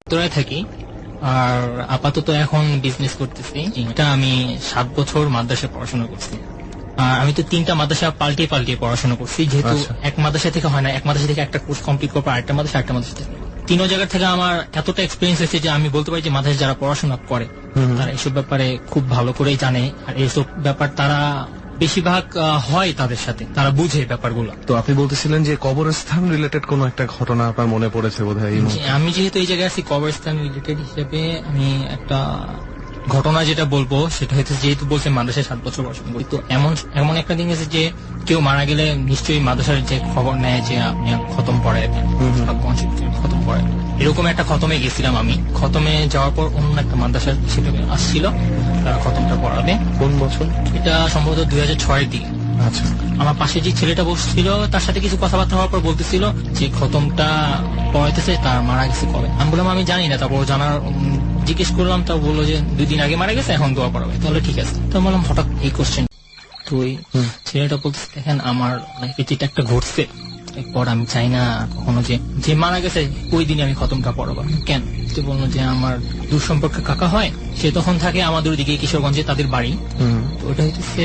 উত্তরায় থাকি আর আপাতত এখন বিজনেস করতেছি। এটা আমি 7 বছর মাদ্রাসায় পড়াশোনা করছি। আর আমি তো 3টা মাদ্রাসা পাল্টিয়ে পাল্টিয়ে পড়াশোনা করছি, যেহেতু এক মাদ্রাসা থেকে হয় না, এক মাদ্রাসা থেকে একটা কোর্স কমপ্লিট করার পর আরেকটা মাদ্রাসা থেকে 3 জায়গা থেকে আমার এতটা এক্সপিরিয়েন্স হয়েছে যে আমি বলতে পারি যে মাদ্রাসায় যারা পড়াশোনা করে তারা এইসব ব্যাপারে খুব ভালো করেই জানে, আর এইসব ব্যাপার তারা বেশিরভাগ হয় তাদের সাথে, তারা বুঝে ব্যাপারগুলো। তো আপনি বলতেছিলেন যে কবরস্থান রিলেটেড কোন একটা ঘটনা আপনার মনে পড়েছে বোধহয়। আমি যেহেতু এই জায়গায় আছি কবরস্থান রিলেটেড হিসেবে, আমি একটা ঘটনা যেটা বলবো সেটা হচ্ছে, যেহেতু বলছে মাদ্রাসায় 7 বছর পড়াশোনা করি, তো এমন একটা দিন আছে যে কেউ মারা গেলে নিশ্চয়ই মাদ্রাসার যে খবর নেয় যে আপনি খতম পড়ায় খতম পড়ায়, এরকম একটা খতমে গেছিলাম আমি। খতমে যাওয়ার পর অন্য একটা মাদ্রাসার ছেলে আসছিল তারা খতমটা পড়াবে। কোন বছর? এটা সম্ভবত 2006-এর দিকে। আচ্ছা, আমার পাশে যে ছেলেটা বসছিল তার সাথে কিছু কথাবার্তা হওয়ার পর বলতেছিল যে খতমটা পড়াইতেছে, তার মারা গেছে কবে। আমি বললাম আমি জানি না। তারপর জিজ্ঞেস করলাম, তা বললো যে 2 দিন আগে মারা গেছে, এখন দোয়া পড়াবে। তাহলে ঠিক আছে। তো বললাম হঠাৎ এই কোশ্চেন। তো ওই ছেলেটা বলতেছে, দেখেন আমার লাইফে যেটা একটা ঘটছে, এরপর আমি চাই না কখনো যে মারা গেছে ওই দিনে আমি খতমটা পড়াবো। কেন? তো বললো যে আমার দূর সম্পর্কে কাকা হয়, সে তখন থাকে আমাদের ওদিকে কিশোরগঞ্জে, তাদের বাড়ি। তো ওটা হচ্ছে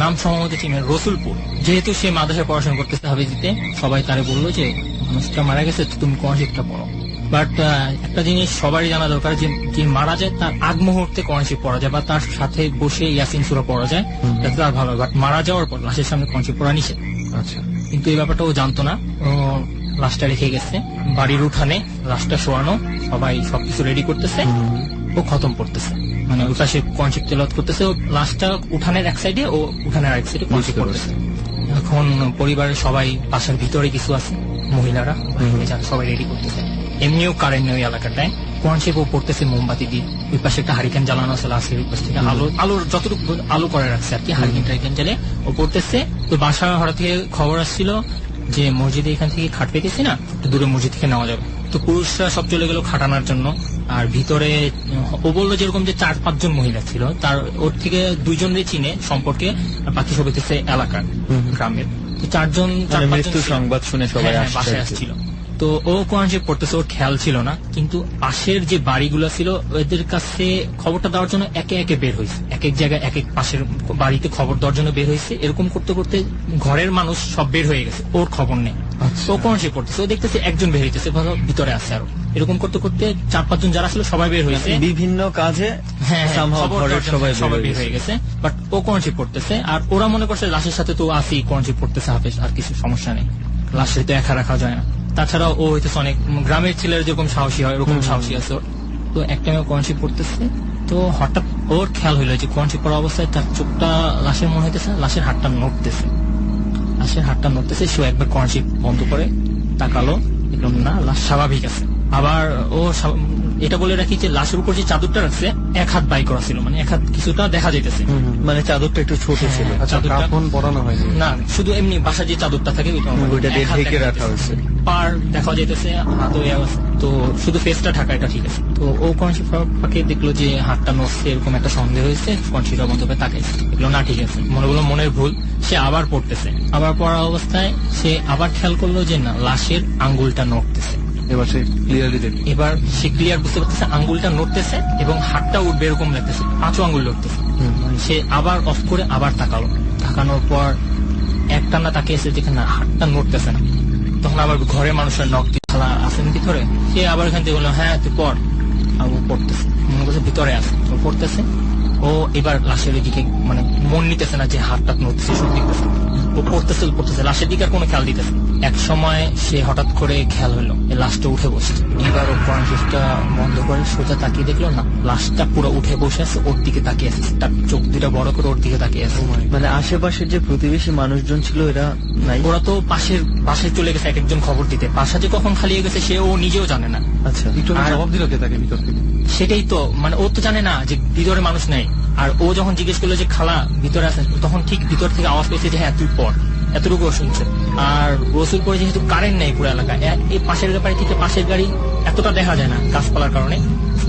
নাম সম্ভবত চিনের রসুলপুর। যেহেতু সে মাদ্রাসায় পড়াশোনা করতেছে হাফেজিতে, সবাই তারে বললো যে মানুষটা মারা গেছে, তো তুমি কোরআন শরীফটা পড়ো। বাট একটা জিনিস সবারই জানা দরকার, যে মারা যায় তার আগ মুহূর্তে কোরআন শরীফ পড়া যায় বা তার সাথে বসে ইয়াসিন সূরা পড়া যায়, যাতে তার ভালো। বাট মারা যাওয়ার পর লাশের সামনে কোরআন শরীফ পড়া নিষেধ। আচ্ছা। কিন্তু এই ব্যাপারটা ও জানতো না। ও লাশটা রেখে গেছে বাড়ির উঠানে, লাশটা শোয়ানো, সবাই সবকিছু রেডি করতেছে, ও খতম পড়তেছে, মানে ওই পাশে কোরআন শরীফ তেলাওয়াত করতেছে। ও লাশটা উঠানের এক সাইডে, ও উঠানের আরেক সাইডে কোরআন শরীফ পড়তেছে। এখন পরিবারের সবাই বাসার ভিতরে কিছু আছে, মহিলারা যারা সবাই রেডি করতেছে। এমনিও কারেন্ট নেই এলাকাটায়। কোরআন শরীফ ও পড়তেছে মোমবাতি দিয়ে। ওই পাশে একটা হারিকেন জ্বালানো আছে লাশের ওই পাশ থেকে, আলোর যতটুকু আলো করে রাখছে আর কি, হারিকেন জ্বালে ও পড়তেছে। তো বাসা হঠাৎ থেকে খবর আসছিল যে মসজিদে এখান থেকে খাট পেতেছি না, দূরে মসজিদ থেকে নেওয়া যাবে। তো পুরুষরা সব চলে গেল খাটানোর জন্য। আর ভিতরে ও বললো যেরকম যে 4-5 জন মহিলা ছিল, তার ওর থেকে 2 জনই চিনে সম্পর্কে, আর বাকি সব হইতেছে এলাকার গ্রামের। তো 4 জন মৃত্যু সংবাদ শুনে সবাই বাসায় আসছিল। তো ও কোরআন শরীফ পড়তেছে, ওর খেয়াল ছিল না। কিন্তু পাশের যে বাড়িগুলো ছিল ওদের কাছে খবরটা দেওয়ার জন্য একে একে বের হয়েছে, এক এক জায়গায় এক এক পাশের বাড়িতে খবর দেওয়ার জন্য বের হয়েছে। এরকম করতে করতে ঘরের মানুষ সব বের হয়ে গেছে, ওর খবর নেই। ও কোরআন শরীফ পড়তেছে, ও দেখতেছে একজন বের হইতেছে, ভিতরে আছে আরো। এরকম করতে করতে 4-5 জন যারা ছিল সবাই বের হয়েছে বিভিন্ন কাজে। সবাই বের হয়ে গেছে, বাট ও কোরআন শরীফ পড়তেছে। আর ওরা মনে করছে লাশের সাথে তো আসি, কোরআন শরীফ পড়তেছে হাফেজ, আর কিছু সমস্যা নেই, লাশের তো একা রাখা যায় না। তাছাড়া ও হইতেছে অনেক গ্রামের ছেলেরা যেরকম সাহসী হয় ওরকম সাহসী আছে। তো একটা মেয়ে কোরআন শরীফ পড়তেছে, তো হঠাৎ ওর খেয়াল হইলো যে কোরআন শরীফ পড়া অবস্থায় তার চোখটা লাশের মনে হইতেছে, লাশের হাতটা নড়তেছে। সে একবার কোরআন শরীফ বন্ধ করে তাকালো, দেখলাম না, লাশ স্বাভাবিক আছে। আবার ও এটা বলে রাখি যে লাশের উপর যে চাদরটা রাখছে 1 হাত বাই করা ছিল, মানে 1 হাত কিছুটা দেখা যাইতেছে, মানে চাদরটা একটু ছোট ছিল। কাফন পরানো হয়নি না, শুধু এমনি বাসা যে চাদরটা থাকে ওইটা দিয়ে ঢেকে রাখা হয়েছে। পার দেখা যাইতেছে, হাত হয়ে গেছে, তো শুধু ফেসটা ঢাকা, এটা ঠিক আছে। তো ও কোরআন শরীফ ফাঁকে দেখলো যে হাতটা নড়ছে, এরকম একটা সন্দেহ হয়েছে। কোরআন শরীফ বন্ধ করে তাকাইছে, দেখলো না ঠিক আছে, মনে করলো মনের ভুল। সে আবার পড়তেছে, আবার পড়া অবস্থায় সে আবার খেয়াল করলো যে না, লাশের আঙ্গুলটা নড়তেছে। এবার সে ক্লিয়ার বুঝতে পারতেছে আঙ্গুলটা নড়তেছে এবং হাতটা উঠবে এরকম লাগতেছে, 5 আঙ্গুল নড়তেছে। সে আবার অফ করে আবার তাকানোর পর একটানা তাকিয়েছে, যেখানে হাতটা নড়তেছে না। তখন আবার ঘরের মানুষের নখ খালা আসেন ভিতরে, সে আবার এখান থেকে বললো হ্যাঁ তুই পড়। আর ও পড়তেছে, মনে করছে ভিতরে আছে, ও পড়তেছে। ও এবার লাশের দিকে মানে মন নিতেছে না যে হাতটা নড়তেছে, সব দেখতেছে। ও পড়তেছে লাশের দিকে আর কোনো খেয়াল দিতেছে। এক সময় সে হঠাৎ করে খেয়াল হলো লাশটা উঠে বসছে। এবার ও কোরআন শরীফটা বন্ধ করে সোজা তাকিয়ে দেখলো না, লাশটা পুরো উঠে বসে আছে, ওর দিকে তাকিয়ে আছে, তার চোখ দুটা বড় করে ওর দিকে তাকিয়ে আছে। মানে আশেপাশের যে প্রতিবেশী মানুষজন ছিল এরা নাই? ওরা তো পাশে চলে গেছে এক একজন খবর দিতে। বাসা যে কখন খালি হয়ে গেছে সে ও নিজেও জানে না। আচ্ছা, জবাব দিল কে তাকে ভিতর থেকে? সেটাই তো, মানে ও তো জানে না যে ভিতরে মানুষ নেই। আর ও যখন জিজ্ঞেস করলো যে খালা ভিতরে আছে, তখন ঠিক ভিতর থেকে আওয়াজ পেয়েছে যে হ্যাঁ তুই পড়, এতটুকু শুনছে। আর রসুলপুরে যেহেতু কারেন্ট নেই পুরো এলাকায়, এই পাশের বাড়ি থেকে পাশের গাড়ি এতটা দেখা যায় না গাছপালার কারণে,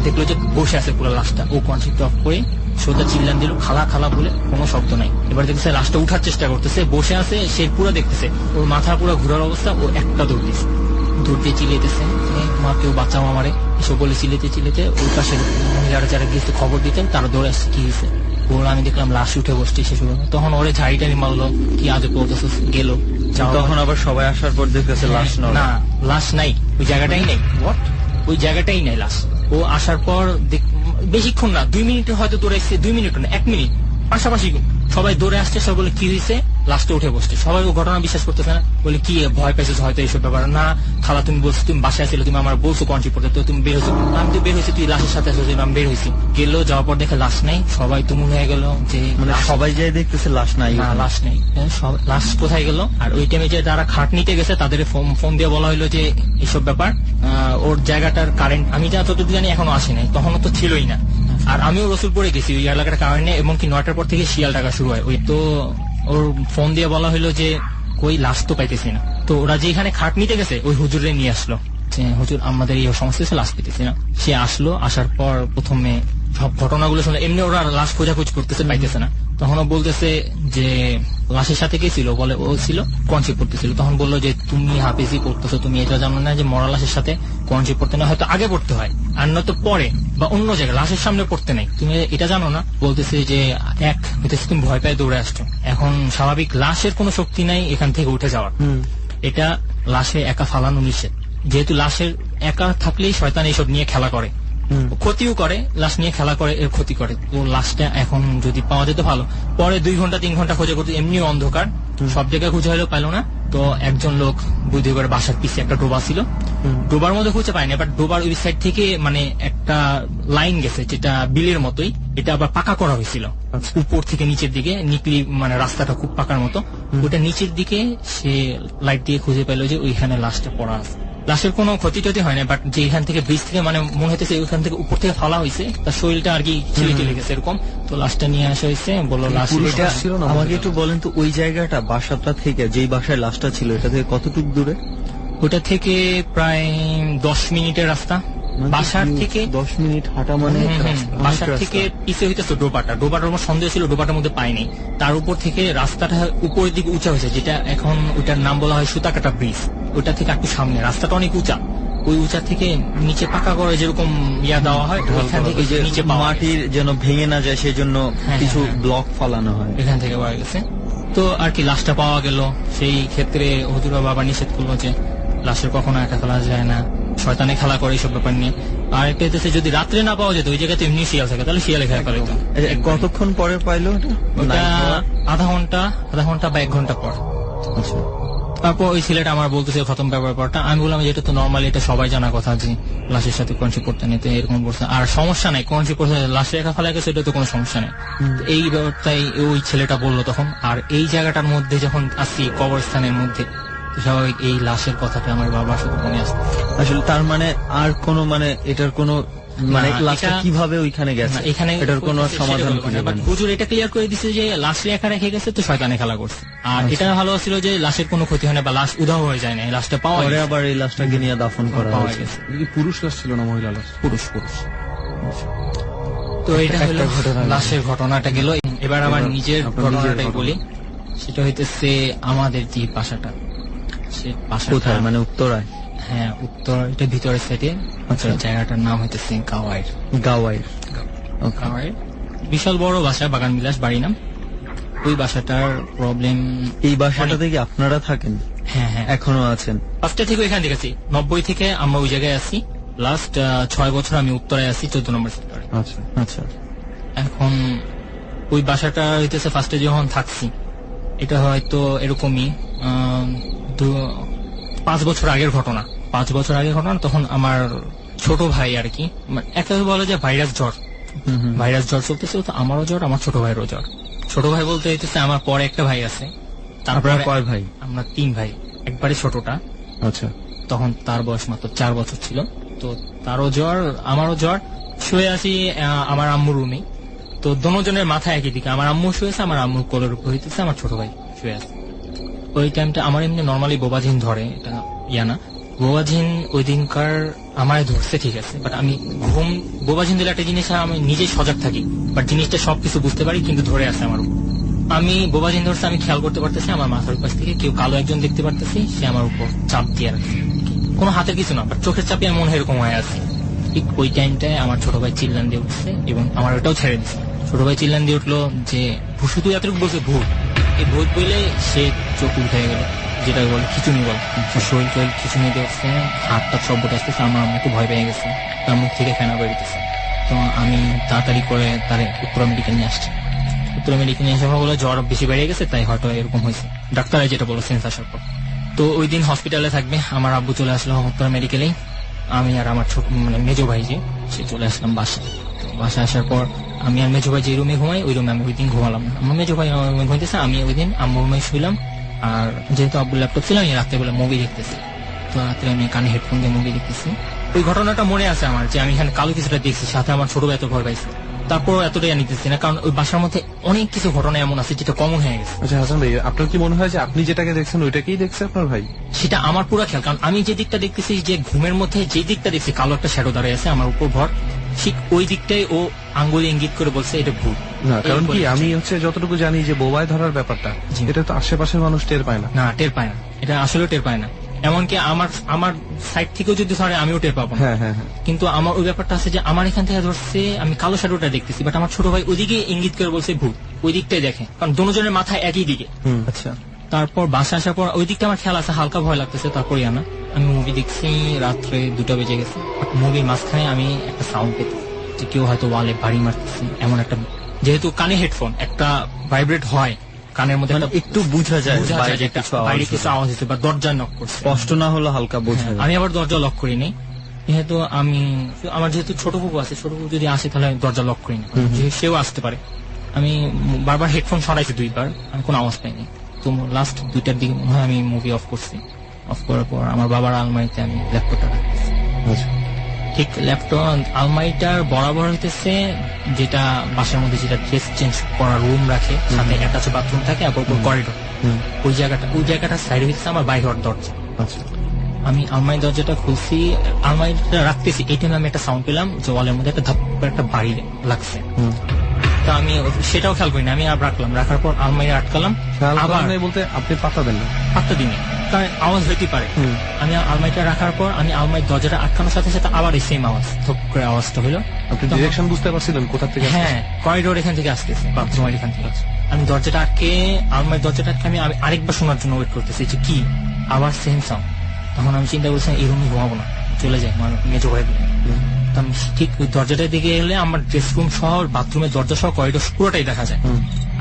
দেখলো যে বসে আছে পুরো লাশটা। ও কনসেপ্ট অফ করে সোজা চিল্লান দিল খালা বলে, কোনো শব্দ নাই। এবার দেখতেছে লাশটা উঠার চেষ্টা করতেছে, বসে আছে, সে পুরো দেখতেছে, ওর মাথা পুরো ঘুরার অবস্থা, ও একটা দৌড় দিচ্ছে। দূর দিয়ে চিলেতেছে, তোমার কেউ বাঁচাও আমারে, এসব বলে চিলেতে ওই পাশের মহিলারা যারা গিয়েছে খবর দিতেন তারা দৌড়ে আসছে কি হয়েছে। ওরা আমি দেখলাম লাশ উঠে বসছে শেষ হলো। তখন ওরে ঝাড়ি টাড়ি মারলো, কি আজও পৌঁছাচ্ছে গেল। তখন আবার সবাই আসার পর দেখতেছে লাশ না, লাশ নাই, ওই জায়গাটাই নাই। ওই জায়গাটাই নাই লাশ। ও আসার পর বেশিক্ষণ না, 2 মিনিট হয়তো দৌড়াইছে, 2 মিনিট না 1 মিনিট পাশাপাশি সবাই দৌড়ে আসছে। সব বলে কি হয়েছে, লাস্টে উঠে বসছে। সবাই ও ঘটনা বিশ্বাস করতেছে না, বলে কি ভয় পাইছো হয়তো এইসব ব্যাপার না। খালা তুমি বলছো তুমি বাসায় ছিল, তুমি আমার বলছো কন্ট্রি পড়তে, তো তুমি বের হয়েছো। আমি তো বের হয়েছি, তুই লাশের সাথে আসো, আমি বের হয়েছি। গেলো, যাওয়ার পর দেখে লাশ নেই, সবাই তুমুল হয়ে গেল যে মানে সবাই যাই দেখতেছে লাশ নাই। না, লাশ নেই। লাশ কোথায় গেল? আর ওই টাইমে যে যারা খাট নিতে গেছে তাদের ফোন দিয়ে বলা হলো যে এইসব ব্যাপার, ওর জায়গাটার কারেন্ট আমি যতটুকু জানি এখনো আসে নাই, তখনও তো ছিলই না। আর আমিও রসুলপুরে গেছি, ওই এলাকার কারণে, এমনকি 9টার পর থেকে শিয়াল ডাকা শুরু হয়। ওই তো ওর ফোন দিয়ে বলা হলো যে কই লাশ তো পাইতেছি না। তো ওরা যেখানে খাট নিতে গেছে ওই হুজুরে নিয়ে আসলো যে হুজুর আমাদের এই সমস্যা হচ্ছে, লাশ পেতেছি না। সে আসলো, আসার পর প্রথমে সব ঘটনাগুলো শুনে, এমনি ওরা লাশ খোঁজাখুঁজ করতেছে, পাইতেছে না। তখন ও বলতেছে যে লাশের সাথে কে ছিল, বলে ও ছিল কনসিভ করতেছিল। তখন বললো যে তুমি হাফিজি পড়তেছো, তুমি এটা জানো না যে মরা লাশের সাথে কনসিভ পড়তে না, হয়তো আগে পড়তে হয় আর নয়তো পরে বা অন্য জায়গায়, লাশের সামনে পড়তে নাই, তুমি এটা জানো না। বলতেছে যে এক হইতেছে তুমি ভয় পায় দৌড়ে আসছো, এখন স্বাভাবিক লাশের কোনো শক্তি নাই এখান থেকে উঠে যাওয়ার, এটা লাশে একা ফালানো নিষেধ। যেহেতু লাশের একা থাকলেই শয়তান এইসব নিয়ে খেলা করে, ক্ষতিও করে, লাশ নিয়ে খেলা করে, এর ক্ষতি করে। তো লাশটা এখন যদি পাওয়া যেত ভালো। পরে 2 ঘন্টা 3 ঘন্টা খোঁজা করতে, এমনি অন্ধকার, সব জায়গায় খুঁজে হলেও পাইলো না। তো একজন লোক বুদ্ধি করে বাসার পিছিয়ে একটা ডোবা ছিল, ডোবার মধ্যে খুঁজে পায়নি, বাট ডোবার ওই সাইড থেকে মানে একটা লাইন গেছে যেটা বিলের মতোই, এটা আবার পাকা করা হয়েছিল উপর থেকে নিচের দিকে, নিকলি মানে রাস্তাটা খুব পাকার মতো, ওটা নিচের দিকে সে লাইট দিয়ে খুঁজে পেলো যে ওইখানে লাশটা পড়া আছে। লাশের কোনো ক্ষতি টতি হয় না, বাট যে এখান থেকে ব্রিজ থেকে মানে মনে হইতেছে ওইখান থেকে উপর থেকে ফালা হয়েছে, তার শরীরটা আর কি ছিলে গেছে এরকম। তো লাশটা নিয়ে আসা হয়েছে, বললো লাশ। এটা আমাকে একটু বলেন তো, ওই জায়গাটা বাসাটা থেকে, যেই বাসায় লাশটা ছিল, এটা থেকে কতটুকু দূরে? ওটা থেকে প্রায় 10 মিনিটের রাস্তা। বাসার থেকে 10 মিনিট হাঁটা মানে বাসার থেকে পিছিয়ে হইতেছে ডোবাটার আমার সন্দেহ ছিল ডোবাটার মধ্যে পাইনি। তার উপর থেকে রাস্তাটা উপরের দিকে উঁচা হয়েছে, যেটা এখন ওইটার নাম বলা হয় সুতাকাটা ব্রিজ। ওইটা থেকে একটু সামনে রাস্তাটা অনেক উঁচা, ওই উঁচা থেকে নিচে পাকা করে যেরকম ইয়া দেওয়া হয়, ওইখান থেকে নিচে মাটির যেন ভেঙে না যায় সেই জন্য কিছু ব্লক ফালানো হয়, এখান থেকে পাওয়া গেছে। তো আর কি লাশটা পাওয়া গেল। সেই ক্ষেত্রে হুজুর বাবা নিষেধ করলো যে লাশের কখনো একা ফেলা যায় না, শয়তানে খেলা করে এইসব ব্যাপার নিয়ে। আর একটা হচ্ছে যদি রাত্রে না পাওয়া যেত, ওই জায়গাতে এমনি শিয়াল থাকে, তাহলে শিয়ালে খেলা করে। কতক্ষণ পরে পাইলো ওটা? আধা ঘন্টা বা 1 ঘন্টা পর। আচ্ছা। তারপর ওই ছেলেটা আমার বলতেছে খতম ব্যাপারটা। আমি বললাম যে এটা তো নর্মালি, এটা সবাই জানা কথা যে লাশের সাথে কনসিভ করতে নেই, তো এরকম বলছে। আর সমস্যা নাই, কনসিভ করতে লাশে একা ফেলা গেছে, এটা তো কোনো সমস্যা নেই। এই ব্যাপারটাই ওই ছেলেটা বললো তখন। আর এই জায়গাটার মধ্যে যখন আসছি, কবরস্থানের মধ্যে, স্বাভাবিক এই লাশের কথাটা আমার বাবা শুধু মনে আসছে। আসলে তার মানে আর কোনো মানে এটার কোনো মানে লাশটা কিভাবে ওইখানে গেছে, এখানে এটার কোনো সমাধান খুঁজে পান। হুজুর এটা ক্লিয়ার করে দিছে যে লাশে একা রেখে গেছে, তো শয়তানে খেলা করছে। আর এটা ভালো ছিল যে লাশের কোনো ক্ষতি হয় না বা লাশ উধাও হয়ে যায় না, এই লাশটা পাওয়া পরে আবার এই লাশটাকে নিয়ে দাফন করা হয়েছে। পুরুষ লাশ ছিল না মহিলা লাশ? পুরুষ। তো এটা হলো লাশের ঘটনাটা গেল। এবার আমার নিজের ঘটনাটাই বলি। সেটা হইতেছে আমাদের যে বাসাটা, সে বাসা কোথায়, মানে উত্তরায়? হ্যাঁ, উত্তর, এটা ভিতরের সাইডে। আচ্ছা। জায়গাটার নাম হইতেছে গাওয়াইর। বিশাল বড় বাসা, বাগান বিলাস বাড়ি নাম। ওই বাসাটার প্রবলেম, এই বাসাটা থেকে আপনারা থাকেন? হ্যাঁ, এখনো আছেন? 5টা থেকে এখানে দেখেছি, 90 থেকে আমরা ওই জায়গায় আছি। লাস্ট 6 বছর আমি উত্তরায় আছি, 14 নম্বর সেক্টরে। আচ্ছা। এখন ওই বাসাটা হইতেছে ফার্স্টে যখন থাকছি, এটা হয়তো এরকমই 5 বছর আগের ঘটনা। 5 বছর আগের ঘটনা। তখন আমার ছোট ভাই আর কি, একটা বলে যে ভাইরাস জ্বর চলতেছে, তো আমারও জ্বর, আমার ছোট ভাইয়েরও জ্বর। ছোট ভাই বলতে হইতেছে আমার পরে একটা ভাই আছে। তারপরে কয় ভাই? আমরা 3 ভাই, একবারে ছোটটা। আচ্ছা। তখন তার বয়স মাত্র 4 বছর ছিল। তো তারও জ্বর, আমারও জ্বর। শুয়ে আছি আমার আম্মুর রুমে। তো দুজনের মাথা একই দিকে, আমার আম্মু শুয়েছে, আমার আম্মুর কোলের উপর হইতেছে আমার ছোট ভাই শুয়ে আছে। ওই টাইমটা আমার এমনি নর্মালি বোবাজিন ধরে, এটা না, বোবাজিন ওই দিনকার আমায় ধরছে, ঠিক আছে, বাট আমি বোবাজিন দিলে একটা জিনিস আমি নিজেই সজাগ থাকি, বাট জিনিসটা সবকিছু বুঝতে পারি, কিন্তু ধরে আছে আমার উপর। আমি বোবাজিন ধরছে, আমি খেয়াল করতে পারতেছি আমার মাথার পাশ থেকে কেউ কালো একজন দেখতে পারতেছি, সে আমার উপর চাপ দিয়ে রাখছে। কোনো হাতের কিছু না, বাট চোখের চাপে আমি মনে হয় এরকম হয়ে আছে। ঠিক ওই টাইমটায় আমার ছোট ভাই চিল্লান দিয়ে উঠছে এবং আমার ওটাও ছেড়ে দিচ্ছে। ছোট ভাই চিল্লান দিয়ে উঠলো যে শুধু এতটুকু বলছে ভূত। এই ভূত বলে সে চোখ উঠে গেল, যেটা বলে খিচুনি বল, শরীর টরীর খিচুনি দিয়ে উঠছে, হাতটা সব বোট আসতেছে। আমার আম্মা একটু ভয় পেয়ে গেছে, তার মুখ থেকে ফেনা বেরোতেছে। তো আমি তাড়াতাড়ি করে তার উত্তরা মেডিকেল নিয়ে আসছি। উত্তরা মেডিকেল নিয়ে আসার পর বলে জ্বর বেশি বেড়ে গেছে, তাই হয়তো এরকম হয়েছে। ডাক্তাররা যেটা বলো সেন্স আসার পর। তো ওই দিন হসপিটালে থাকবে। আমার আব্বু চলে আসলো উত্তরা মেডিকেলেই, আমি আর আমার ছোট মানে মেজো ভাই যে সে চলে আসলাম বাসায়। বাসায় আসার পর আমি আর মেজো ভাই যে রুমে ঘুমাই ওই রুমে আমি ওই দিন ঘুমালাম না। আমার মেজো ভাই আমার রুমে ঘুমাইতেছে, আমি ওই দিন আম্মুর রুমে শুইলাম। আর যেহেতু আব্বুর ল্যাপটপ ছিল, আমি রাত্রেবেলা মুভি দেখতেছি। তো রাত্রে আমি কানে হেডফোন দিয়ে মুভি দেখতেছি। ওই ঘটনাটা মনে আছে আমার, যে আমি এখানে কালো কিছুটা দেখছি, সাথে আমার ছোট ভাই এত ভয় পাইছে। তারপর এতটাই নিতেছি না, কারণ ওই বাসার মধ্যে অনেক কিছু ঘটনা এমন আছে যেটা কমন হয়ে গেছে। আচ্ছা হাসান ভাই, আপনার কি মনে হয় যে আপনি যেটাকে দেখছেন ওইটাকেই দেখছে আপনার ভাই? সেটা আমার পুরো খেয়াল, কারণ আমি যে দিকটা দেখতেছি, যে ঘুমের মধ্যে যে দিকটা দেখছি কালো একটা শ্যাডো দাঁড়িয়ে আছে আমার উপর ভর, ঠিক ওই দিকটাই ও আঙ্গুলে ইঙ্গিত করে বলছে এটা ভূত। না, কারণ কি আমি যতটুকু জানি যে বোবায় ধরার ব্যাপারটা, জি। এটা তো আশেপাশের মানুষ টের পায় না। না, টের পায় না, এটা আসলে টের পায় না। এমনকি আমার সাইড থেকেও যদি ধরে আমিও টের পাবো না। হ্যাঁ হ্যাঁ হ্যাঁ। কিন্তু আমার ওই ব্যাপারটা আছে যে আমার এখান থেকে ধরছে, আমি কালো শ্যাডোটা দেখতেছি, বাট আমার ছোট ভাই ওইদিকে ইঙ্গিত করে বলছে ভূত, ওই দিকটাই দেখে, কারণ দুজনের মাথায় একই দিকে। আচ্ছা, তারপর বাসা আসার পর ওই দিকটা আমার খেয়াল আছে, হালকা ভয় লাগতেছে। তারপর আনা আমি মুভি দেখছি, রাত্রে 2টা বেজে গেছে। মুভির মাঝখানে আমি একটা সাউন্ড পেতে, যে কেউ হয়তো ওয়ালে বাড়ি মারতেছে এমন একটা, যেহেতু কানে হেডফোন একটা ভাইব্রেট হয় কানের মধ্যে, মানে একটু বোঝা যায় বোঝা যায় বাইরে যে একটা কিছু আওয়াজ বাইরে কিছু হচ্ছে। আওয়াজ হচ্ছে বা দরজা নক করছে। স্পষ্ট না হলো হালকা বোঝা হ্যাঁ, যায়। আমি আবার দরজা লক করিনি, যেহেতু আমার যেহেতু ছোট বাবু আছে, ছোট বাবু যদি আসে তাহলে আমি দরজা লক করিনি, সেও আসতে পারে। আমি বারবার হেডফোন সরাইছি 2বার, আমি কোনো আওয়াজ পাইনি। তো লাস্ট 2টার দিকে মনে হয় আমি মুভি অফ করছি। অফ করার পর আমার বাবার আলমারিতে আমি ল্যাপটপটা রাখতেছি। আচ্ছা। ঠিক ল্যাপটপ আলমারিটার বরাবর হইতেছে যেটা বাসার মধ্যে যেটা ড্রেস চেঞ্জ করার রুম রাখে, সাথে অ্যাটাচ বাথরুম থাকে, আর উপর করিডোর। ওই জায়গাটা সাইড হইতেছে আমার বাইরে হওয়ার দরজা। আচ্ছা। আমি আলমারি দরজাটা খুলছি, আলমারিটা রাখতেছি, এই টাইমে আমি একটা সাউন্ড পেলাম যে ওয়ালের মধ্যে একটা ধাপ করে একটা বাড়ি লাগছে। তো আমি সেটাও খেয়াল করিনি, আমি আর রাখলাম। রাখার পর আলমারি আটকালাম, খেয়াল আবার করেন নাই বলতে আপনি পাত্তা দেন না? পাত্তা দিনে, কারণ আওয়াজ হইতে পারে। আমি আলমারিটা রাখার পর আমি আলমারির দরজাটা আটকানোর সাথে সাথে আবার এই সেম আওয়াজ, ধপ করে আওয়াজটা হলো। আপনি ডিরেকশন বুঝতে পারছিলেন কোথা থেকে? হ্যাঁ, করিডোর এখান থেকে আসতেছে, বাথরুমের এখান থেকে আসছে। আমি দরজাটা আটকে, আলমারির দরজাটা আটকে আমি আরেকবার শোনার জন্য ওয়েট করতেছি যে কি আবার সেম সাউন্ড। তখন আমি চিন্তা করছিলাম এই রুমে ঘুমাবো না, চলে যাই মেজো হয়ে। তো আমি ঠিক ওই দরজাটার দিকে এলে আমার ড্রেস রুম সহ, বাথরুমের দরজা সহ করিডোর পুরোটাই দেখা যায়।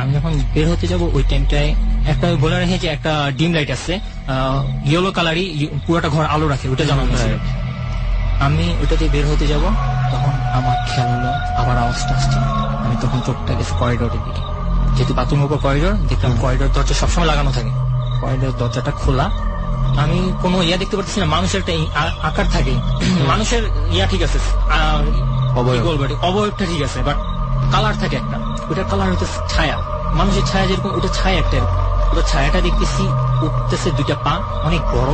আমি যখন বের হতে যাব ওই টাইমটায় একটা বলে রাখে যে একটা ডিম লাইট আছে, ইয়েলো কালারই, পুরোটা ঘর আলো রাখে, ওটা জানানো ছিল। আমি ওটা দিয়ে বের হতে যাব, তখন আমার খেয়াল হলো আবার আওয়াজটা আসছে। আমি তখন চোখটা গেছে করিডোরের দিকে, যেহেতু বাথরুমের উপর করিডোর, দেখলাম করিডোর দরজা সবসময় লাগানো থাকে, করিডোর দরজাটা খোলা। আমি কোনো দেখতে পাচ্ছি না, মানুষের একটা আকার থাকে, মানুষের ঠিক আছে, অবয়বটা ঠিক আছে, বাট কালার থাকে একটা, ওইটার কালার হচ্ছে ছায়া, মানুষের ছায়া যেরকম, ওটা ছায়া একটা এরকম। ওটা ছায়াটা দেখতেছি উঠতেছে, 2টা পা অনেক বড়,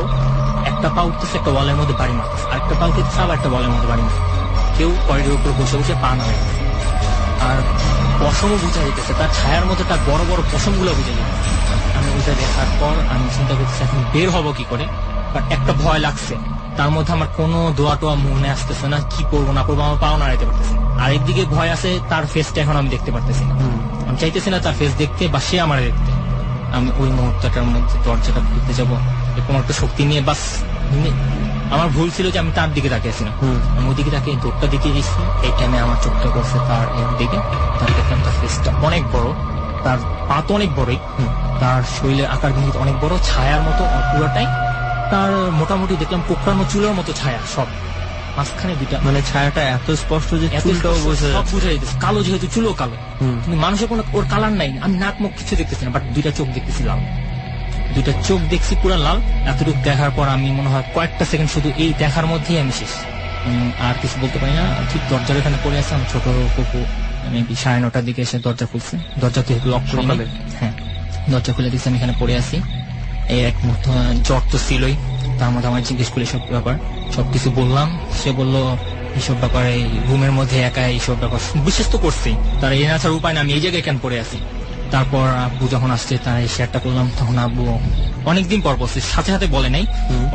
একটা পা উঠতেছে একটা ওয়ালের মধ্যে বাড়ি মারতেছে, আরেকটা পা উঠতেছে আবার একটা ওয়ালের মধ্যে বাড়ি মারতেছে। কেউ করিডোর উপরে বসে বসে পা নামে, আর পশমও বুঝা যেতেছে, তার ছায়ার মধ্যে তার বড় বড় পশমগুলো বুঝে যেতেছে। আমি ওইটা দেখার পর আমি চিন্তা করতেছি এখন বের হবো কি করে, বাট একটা ভয় লাগছে। তার মধ্যে আমার কোনো দোয়া টোয়া মনে আসতেছে না, কি করবো না করবো, আমার পাও নাড়াইতে পারতেছি। আরেকদিকে ভয় আছে, তার ফেসটা এখন আমি দেখতে পারতেছি না, আমি চাইতেছি না তার ফেস দেখতে বা সে আমার দেখতে। আমি ওই মুহূর্তটার মধ্যে দরজাটা খুলতে যাবো, এরকম একটা শক্তি নিয়ে, বাস আমার ভুল ছিল যে আমি তার দিকে তাকিয়েছিলাম, আমি ওইদিকে তাকিয়ে দৌড়টা দেখিয়ে দিচ্ছি। এই টাইমে আমার চোখটা করছে তার দিকে, তার দেখলাম তার ফেসটা অনেক বড়, তার পা তো অনেক বড়ই, তার শরীরের আকার কিন্তু অনেক বড়, ছায়ার মতো পুরোটাই। তার মোটামুটি দেখলাম কোকড়ানো চুলের মতো ছায়া, সব মাঝখানে 2টা, মানে ছায়াটা এত স্পষ্ট যে চুলটাও বোঝা সব যাচ্ছে। বুঝা যেতেছে, কালো যেহেতু চুলও কালো, কিন্তু মানুষের কোনো ওর কালার নাই। আমি নাক মুখ কিছু দেখতেছি না, বাট 2টা চোখ দেখতেছি লাল, 2টা চোখ দেখছি পুরো লাল। এতটুকু দেখার পর আমি মনে হয় কয়েকটা সেকেন্ড শুধু এই দেখার মধ্যেই আমি শেষ, আর কিছু বলতে পারি না। ঠিক দরজার এখানে পড়ে আছে, আমি ছোট কুকু মেবি 9:30টার দিকে এসে দরজা খুলছে, দরজা তো লক করে, হ্যাঁ দরজা খুলে দিচ্ছে, আমি এখানে পড়ে আছি। এই এক মুহূর্ত জ্বর তো ছিলই, তার মধ্যে আমার জিজ্ঞেস করলে সব ব্যাপার সবকিছু বললাম। সে বললো এইসব ব্যাপার এই রুমের মধ্যে একা এইসব ব্যাপার বিশ্বাস তো করছি, তার এই আসার উপায় না, আমি এই জায়গায় কেন পড়ে আছি। তারপর আব্বু যখন আসছে তার এই শেয়ারটা করলাম, তখন আব্বু অনেকদিন পর বলছে, সাথে সাথে বলে নাই,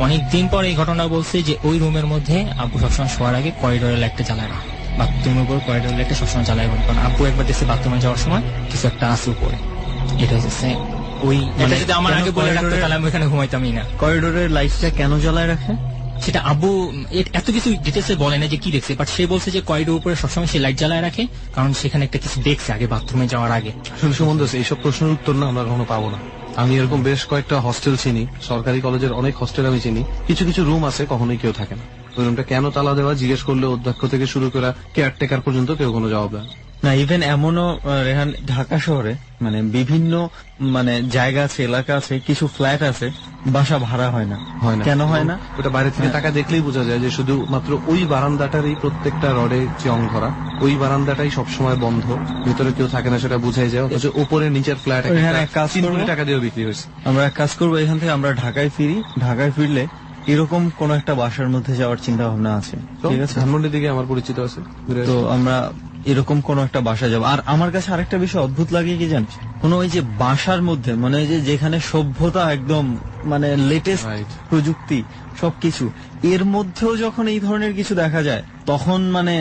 অনেকদিন পর এই ঘটনা বলছে যে ওই রুমের মধ্যে আব্বু সবসময় শোয়ার আগে করিডোরের লাইটটা জ্বালায় না, বাথরুমের উপর করিডোরের লাইটটা সবসময় জ্বালায় না, কারণ আব্বু একবার দেখছে বাথরুমে যাওয়ার সময় কিছু একটা আছে উপরে। এটা হচ্ছে ওই, এটা যদি আমার আগে বলে রাখতো তাহলে আমি এখানে ঘুমাইতামই না। করিডোরের লাইটটা কেন জ্বালায় রাখে? সেটা আব্বু এত কিছু ডিটেলসে বলে না যে কি দেখছে, বাট সে বলছে যে করিডোর উপরে সবসময় সে লাইট জ্বালায় রাখে, কারণ সেখানে একটা কিছু দেখছে আগে বাথরুমে যাওয়ার আগে। আসলে সুমন দাস, এইসব প্রশ্নের উত্তর না আমরা কখনো পাবো না। আমি এরকম বেশ কয়েকটা হস্টেল চিনি, সরকারি কলেজের অনেক হস্টেল আমি চিনি, কিছু কিছু রুম আছে কখনোই কেউ থাকে না। ওই রুমটা কেন তালা দেওয়া জিজ্ঞেস করলে অধ্যক্ষ থেকে শুরু করে কেয়ারটেকার পর্যন্ত কেউ কোনো জবাব দেয় না। ইভেন এমনও রেহান, ঢাকা শহরে মানে বিভিন্ন মানে জায়গা আছে, এলাকা আছে, কিছু ফ্ল্যাট আছে বাসা ভাড়া হয় না। হয় না। কেন হয় না? ওটা বাইরে থেকে টাকা দেখলেই বোঝা যায় যে শুধু মাত্র ওই বারান্দাটারই প্রত্যেকটা রডে চং ধরা, ওই বারান্দাটাই সবসময় বন্ধ, ভিতরে কেউ থাকে না, সেটা বোঝাই যায়। অথচ উপরে নিচের ফ্ল্যাট এখানে এক কাজ 3 করবো। কোটি টাকা দিয়ে বিক্রি হয়েছে। আমরা এক কাজ করবো, এখান থেকে আমরা ঢাকায় ফিরি, ঢাকায় ফিরলে এরকম কোন একটা বাসার মধ্যে যাওয়ার চিন্তা ভাবনা আছে, তো ঠিক আছে? ধানমন্ডির দিকে আমার পরিচিত আছে, ঘুরে তো আসি। আমরা এরকম কোন একটা বাসা যাবো। আর আমার কাছে আরেকটা বিষয় অদ্ভুত লাগে কি জানিস, কোন ওই যে বাসার মধ্যে মানে ওই যে যেখানে সভ্যতা একদম মানে লেটেস্ট Right. প্রযুক্তি সবকিছু, এর মধ্যেও যখন এই ধরনের কিছু দেখা যায় তখন মানে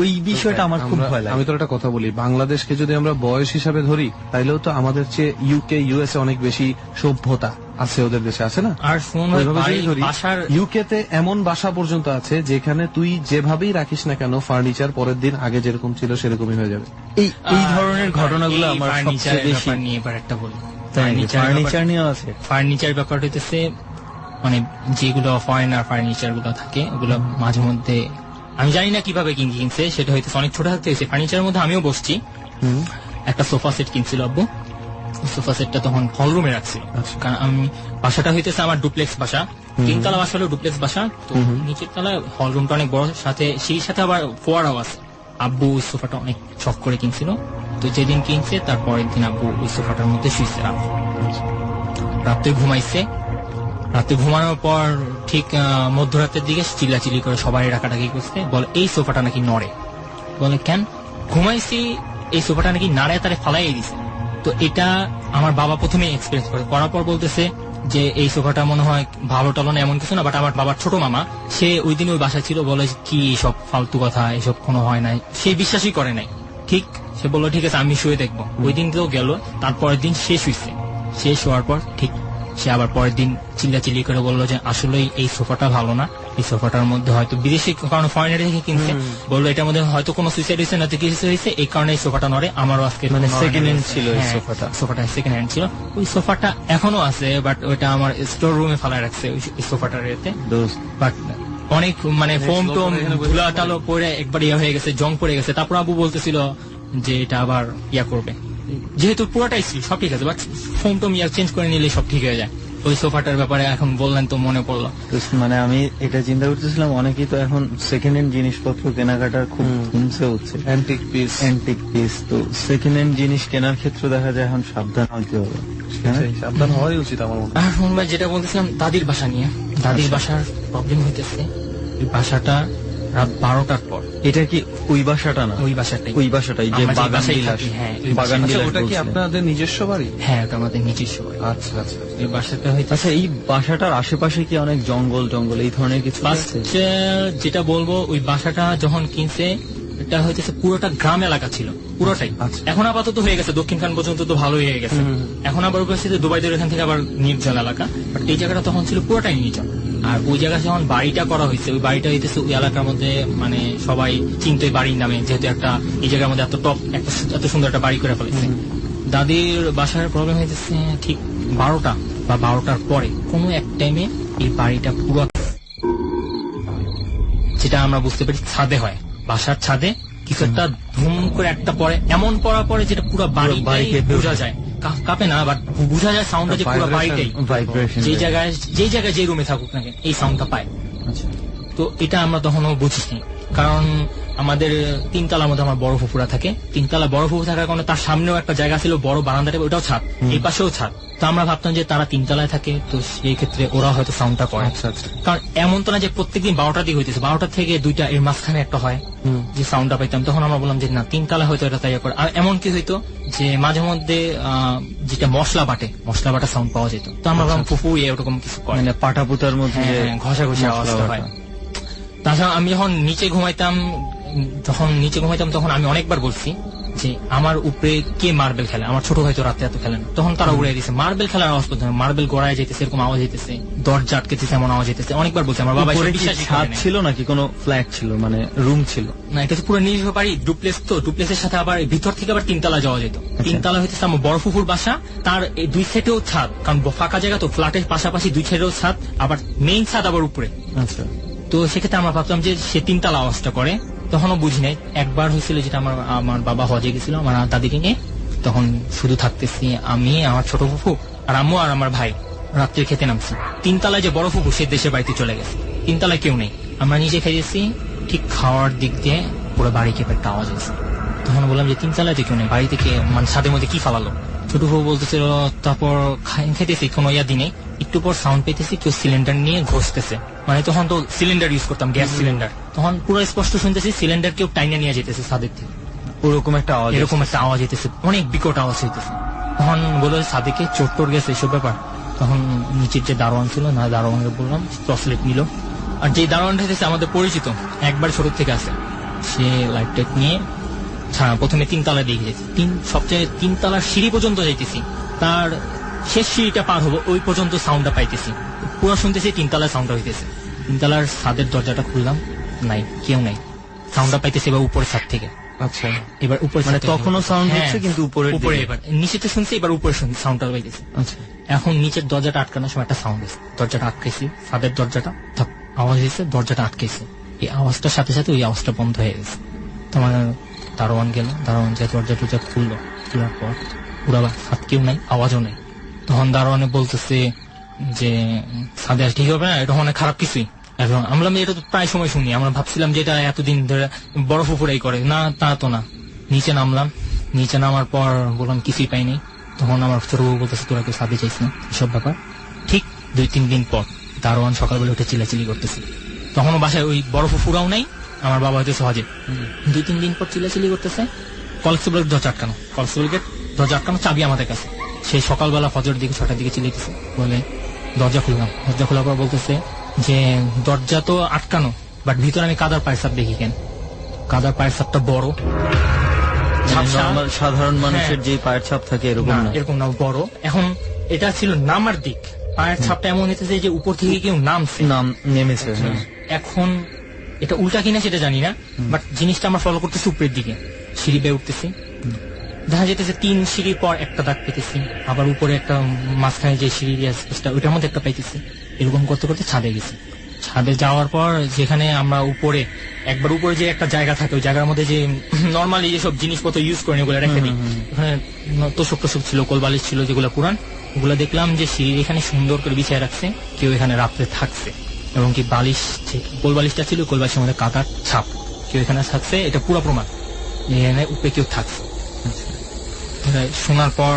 ওই বিষয়টা আমার খুব ভয় লাগে। আমি তো একটা কথা বলি, বাংলাদেশকে যদি আমরা বয়স হিসাবে ধরি তাইলেও তো আমাদের চেয়ে ইউকে ইউএসএ অনেক বেশি সভ্যতা আছে, ওদের দেশে আছে না? আর শুনুন, ওইভাবে যদি ধরি, বাসার ইউকে তে এমন বাসা পর্যন্ত আছে যেখানে তুই যেভাবেই রাখিস না কেন ফার্নিচার পরের দিন আগে যেরকম ছিল সেরকমই হয়ে যাবে। এই ধরনের ঘটনাগুলো আমার সবচেয়ে বেশি। নিয়ে এবার একটা বলি, ফার্নিচার নিয়ে আছে। ফার্নিচার ব্যাপারটা হইতেছে মানে যেগুলো ফরেনার ফার্নিচার গুলো থাকে ওগুলো মাঝে মধ্যে আমি জানি না কিভাবে কিনছে, সেটা হইতেছে অনেক ছোট থাকতে হয়েছে। ফার্নিচারের মধ্যে আমিও বসছি, একটা সোফা সেট কিনছিল আব্বু, সোফা সেটটা তখন হল রুমে রাখছিল, কারণ আমি বাসাটা হইতেছে আমার ডুপ্লেক্স বাসা, 3 তলা বাসা হলো ডুপ্লেক্স বাসা, তো নিচের তলায় হল রুমটা অনেক বড়, সাথে সেই সাথে আবার ফোয়ারাও আছে। আব্বু ওই সোফাটা অনেক শখ করে কিনছিল, তো যেদিন কিনছে তার পরের দিন আব্বু ওই সোফাটার মধ্যে শুয়েছে, রাতে ঘুমাইছে। রাতে ঘুমানোর পর ঠিক মধ্যরাতের দিকে চিল্লাচিল্লি করে সবাই ডাকাডাকি করছে, বলে এই সোফাটা নাকি নড়ে। বলে কেন? ঘুমাইছি, এই সোফাটা নাকি নাড়ে, তারে ফালাই দিছে। তো এটা আমার বাবা প্রথমে এক্সপিরিয়েন্স করার পর বলতেছে যে এই সোফাটা মনে হয় ভালো টালো না, এমন কিছু না, বাট আমার বাবার ছোট মামা সে ওই দিন ওই বাসায় ছিল, বলে কি সব ফালতু কথা, এসব কোনো হয় নাই, সে বিশ্বাসই করে নাই। ঠিক সে বললো ঠিক আছে আমি শুয়ে দেখবো। ওই দিন তো গেল, তারপরের দিন সে শুয়েছে, সে শোয়ার পর ঠিক সে আবার পরের দিন চিল্লাচিল্লি করে বললো যে আসলেই এই সোফাটা ভালো না, এই সোফাটার মধ্যে হয়তো বিদেশি কারণ ফরেনার থেকে কিনছে, বললো এটার মধ্যে হয়তো কোনো সুইসাইড হয়েছে না তো কিছু হয়েছে, এই কারণে এই সোফাটা নড়ে। আমারও আজকে মানে সেকেন্ড হ্যান্ড ছিল এই সোফাটা, সোফাটা সেকেন্ড হ্যান্ড ছিল। ওই সোফাটা এখনো আছে, বাট ওইটা আমার স্টোর রুমে ফেলা রাখছে ওই সোফাটার এতে, বাট অনেক মানে ফোম টোম ধুলা টালো পরে একবার ইয়া হয়ে গেছে, জং পড়ে গেছে। তারপর আবু বলতেছিল যে এটা আবার ইয়া করবে, যেহেতু পুরোটাই ছিল সব ঠিক আছে, but foam Tomé yeah change করে নিলে সব ঠিক হয়ে যায়। ওই সোফাটার ব্যাপারে এখন বললেন তো মনে পড়লো। মানে আমি এটা চিন্তা করতেছিলাম, অনেকেই তো এখন সেকেন্ড হ্যান্ড জিনিসপত্র কেনাকাটার খুব হিংসে হচ্ছে, অ্যান্টিক পিস। তো সেকেন্ড হ্যান্ড জিনিস কেনার ক্ষেত্রে দেখা যায় এখন সাবধান হতে হবে। সাবধান হওয়াই উচিত আমার মনে হয়। আর শুনবা যেটা বলতেছিলাম দাদির বাসা নিয়ে, দাদির বাসার প্রবলেম হইতেছে ওই বাসাটা রাত 12টার পর। এটা কি ওই বাসাটা না? ওই বাসাটাই, ওই বাসাটাই যে আমরা যে বাগান বাসায় বিলাস, থাকি, হ্যাঁ, ওই বাগান বাসায়। বিলাস ওটা কি বলছিলেন। আপনাদের নিজস্ব বাড়ি? হ্যাঁ, ওটা আমাদের নিজস্ব বাড়ি। আচ্ছা আচ্ছা। এই বাসাটা হইতে আচ্ছা, এই বাসাটার আশেপাশে কি অনেক জঙ্গল এই ধরনের কিছু আছে? যেটা বলবো ওই বাসাটা যখন কিনছে এটা হইতেছে পুরোটা গ্রাম এলাকা ছিল, পুরোটাই। আচ্ছা। এখন আপাতত হয়ে গেছে দক্ষিণ খান পর্যন্ত তো ভালোই হয়ে গেছে, এখন আবার উপস্থিত দুবাই দূর এখান থেকে আবার নির্জন এলাকা, বাট এই জায়গাটা তখন ছিল পুরোটাই নির্জন। আর ওই জায়গায় যখন বাড়িটা করা হয়েছে, ওই বাড়িটা হইতেছে ওই এলাকার মধ্যে মানে সবাই চিনতো এই বাড়ির নামে, যেহেতু একটা এই জায়গার মধ্যে এত সুন্দর একটা বাড়ি করে ফেলেছে। দাদির বাসার প্রবলেম হইতেছে ঠিক 12টা বা 12টার পরে কোনো এক টাইমে এই বাড়িটা পুরো, যেটা আমরা বুঝতে পারি ছাদে হয়, বাসার ছাদে কিছু একটা ধুম করে একটা পরে, এমন পড়া পরে যেটা পুরো বাড়িকে বোঝা যায়, কাঁপে না, বাট বোঝা যায় সাউন্ডটা যে পুরো বাড়িটাই ভাইব্রেশন, যে জায়গায় যে রুমে থাকুক না কেন এই সাউন্ডটা পায়। তো এটা আমরা তখনও বুঝিনি, কারণ আমাদের তিনতলার মধ্যে আমার বড় ফুফুরা থাকে, তিনতলা বড় ফুফু থাকার কারণে তার সামনেও একটা জায়গা ছিল বড় বারান্দাটা, ওটাও ছাদ, এই পাশেও ছাদ। তো আমরা ভাবতাম যে তারা তিনতলায় থাকে, তো সেই ক্ষেত্রে ওরা হয়তো সাউন্ডটা করে। আচ্ছা আচ্ছা। কারণ এমন তো না যে প্রত্যেকদিন 12টার দিকে হইতেছে, 12টা থেকে 2টা এর মাঝখানে একটা হয় যে সাউন্ডটা পাইতাম। তখন আমরা বললাম যে না, তিনতলা হয়তো এটা তাই করে। আর এমন কি হইতো যে মাঝে মধ্যে যেটা মশলা বাটা সাউন্ড পাওয়া যেত। তো আমরা ভাবলাম ফুফু এরকম কিছু করে, মানে পাটাপুতার মধ্যে যে ঘষা ঘষা আওয়াজটা হয়। তাছাড়া আমি যখন নিচে ঘুমাইতাম তখন আমি অনেকবার বলছি যে আমার উপরে কে মার্বেল খেলে, আমার ছোট ভাই তো রাতে এত খেলে না, তখন তারা উড়ে দিচ্ছে মার্বেল খেলার আওয়াজ করতে, মার্বেল গড়ায় যেতেছে এরকম আওয়াজ হইতেছে, দরজা আটকেছে এমন আওয়াজ হইতেছে, অনেকবার বলছে। আমার বাবা বিশ্বাস ছাদ ছিল নাকি কোনো ফ্ল্যাট ছিল, মানে রুম ছিল? না, এটা তো পুরো নির্ভর বাড়ি, ডুপ্লেস, তো ডুপ্লেসের সাথে আবার ভিতর থেকে আবার তিনতলা যাওয়া যেত। তিনতলা হইতেছে আমার বড় ফুফুর বাসা, তার এই দুই সাইডেও ছাদ, কারণ ফাঁকা জায়গা তো, ফ্ল্যাটের পাশাপাশি দুই সাইডেও ছাদ, আবার মেইন ছাদ আবার উপরে। আচ্ছা। তো সেক্ষেত্রে আমরা ভাবতাম যে সে তিনতলা আওয়াজটা করে, তখনও বুঝি নাই। একবার হয়েছিল যেটা আমার বাবা হজে গেছিল আমার দাদিকে নিয়ে, তখন শুধু থাকতেছি আমি, আমার ছোট ফুফু আর আম্মু আর আমার ভাই, রাত্রে খেতে নামছি। তিনতলায় যে বড় ফুফু সে দেশের বাড়িতে চলে গেছে, তিনতলায় কেউ নেই, আমরা নিজে খাইয়েছি। ঠিক খাওয়ার দিক দিয়ে পুরো বাড়ি কেঁপে একটা আওয়াজ হয়েছে, তখন বললাম যে তিনতলায় তো কেউ নেই, বাড়ি থেকে মানে ছাদের মধ্যে কি ফালালো। ছোট ফুফু বলতেছিল, তারপর খাইতেছি কোনো ইয়া দিনে, একটু পর সাউন্ড পেতেছি কেউ সিলিন্ডার নিয়ে ঘষতেছে, মানে তখন তো সিলিন্ডার ইউজ করতাম, গ্যাস সিলিন্ডার, তখন পুরো স্পষ্ট শুনতেছি সিলিন্ডার কেউ টাইনা নিয়ে যেতেছে ছাদের থেকে, ওরকম একটা আওয়াজ, এরকম একটা আওয়াজ হইতেছে, অনেক বিকট আওয়াজ হইতেছে। তখন বললো সাদেকে চোট টোট গেছে এসব ব্যাপার। তখন নিচের যে দারোয়ান ছিল না, দারোয়ানকে বললাম, টর্চলাইট নিল, আর যে দারোয়ানটা হইতেছে আমাদের পরিচিত, একবার ছোট থেকে আছে, সে লাইট টাইট নিয়ে প্রথমে তিনতলা দিয়ে গেছে, সবচেয়ে তিনতলার সিঁড়ি পর্যন্ত যাইতেছি, তার শেষ সিঁড়িটা পার হবো ওই পর্যন্ত সাউন্ডটা পাইতেছি, পুরো শুনতেছি তিনতলার সাউন্ডটা হইতেছে। তিনতলার ছাদের দরজাটা খুললাম, নাই, কেউ নাই, সাউন্ডটা পাইতেছি এবার উপরের ছাদ থেকে। আচ্ছা, এবার উপরে মানে তখনও সাউন্ড হচ্ছে কিন্তু উপরে, এবার নিচেতে শুনছি, এবার উপরে সাউন্ডটা পাইতেছি। আচ্ছা, এখন নিচের দরজাটা আটকানোর সময় একটা সাউন্ড হয়েছে, দরজাটা আটকেছি, ছাদের দরজাটা ধপ আওয়াজ হয়েছে, দরজাটা আটকেছে, এই আওয়াজটার সাথে সাথে ওই আওয়াজটা বন্ধ হয়ে গেছে। তোমার দারোয়ান গেল, দারোয়ান যে দরজা টরজা খুললো, খোলার পর পুরা ছাদ কেউ নাই, আওয়াজও নেই। তখন দারোয়ানে বলতেছে যে ছাদে ঠিক হবে না, এটা অনেক খারাপ কিছুই। এখন আমরা এটা তো প্রায় সময় শুনি, আমরা ভাবছিলাম যে এটা এতদিন ধরে বড় ফুফুরাই করে, না তা তো না। নিচে নামলাম, নিচে নামার পর বললাম কিছুই পাইনি। তখন আমার ছোট বউ বলতেছে তোরা কেউ ছাদে চাইছ না, এসব ব্যাপার। ঠিক 2-3 দিন পর দারোয়ান সকালবেলা উঠে চিল্লাচিল্লি করতেছে, তখনও বাসায় ওই বড় ফুফুরাও নাই, আমার বাবা হয়তো সহজে। 2-3 দিন পর চিল্লাচিল্লি করতেছে, কলেজের দরজা আটকানো, কলেজের গেট দরজা আটকানো, চাবি আমাদের কাছে। সেই সকালবেলা ফজর দিকে 6টার দিকে চিল্লাইতেছে, বলে দরজা খুললাম, দরজা খোলার পর বলতেছে যে দরজা তো আটকানো, বাট ভিতরে আমি কাদার পায়ের ছাপ দেখি। কেন? কাদার পায়ের ছাপটা বড়, সাধারণ মানুষের যে পায়ের ছাপ থাকে এরকম না, এরকম না, বড়। এখন এটা ছিল নামার দিক, পায়ের ছাপটা এমন হইতেছে যে উপর থেকে কেউ নেমেছে। এখন এটা উল্টা কিনা সেটা জানি না, বাট জিনিসটা আমরা ফলো করতেছি উপরের দিকে, সিঁড়ি বেয়ে উঠতেছি, দেখা যেতেছে 3 সিঁড়ির পর একটা দাগ পেতেছি, আবার উপরে একটা মাঝখানে যে সিঁড়ি ওইটার মধ্যে একটা পাইতেছি। এরকম করতে করতে ছাদে গেছি। ছাদে যাওয়ার পর যেখানে আমরা উপরে একবার উপরে যে একটা জায়গা থাকে, ওই জায়গার মধ্যে যে নর্মালি যেসব জিনিসপত্র ইউজ করেন ওগুলো রেখে দিই, ওখানে তোষক টোষক ছিল, কোলবালিশ ছিল যেগুলো পুরান, ওগুলো দেখলাম যে সিঁড়ির এখানে সুন্দর করে বিছিয়ে রাখছে, কেউ এখানে রাত্রে থাকছে, এবং কি বালিশ কোলবালিশটা ছিল, কোলবালিশের মধ্যে কাদার ছাপ, কেউ এখানে থাকছে, এটা পুরো প্রমাণ এখানে উপরে কেউ থাকছে। শোনার পর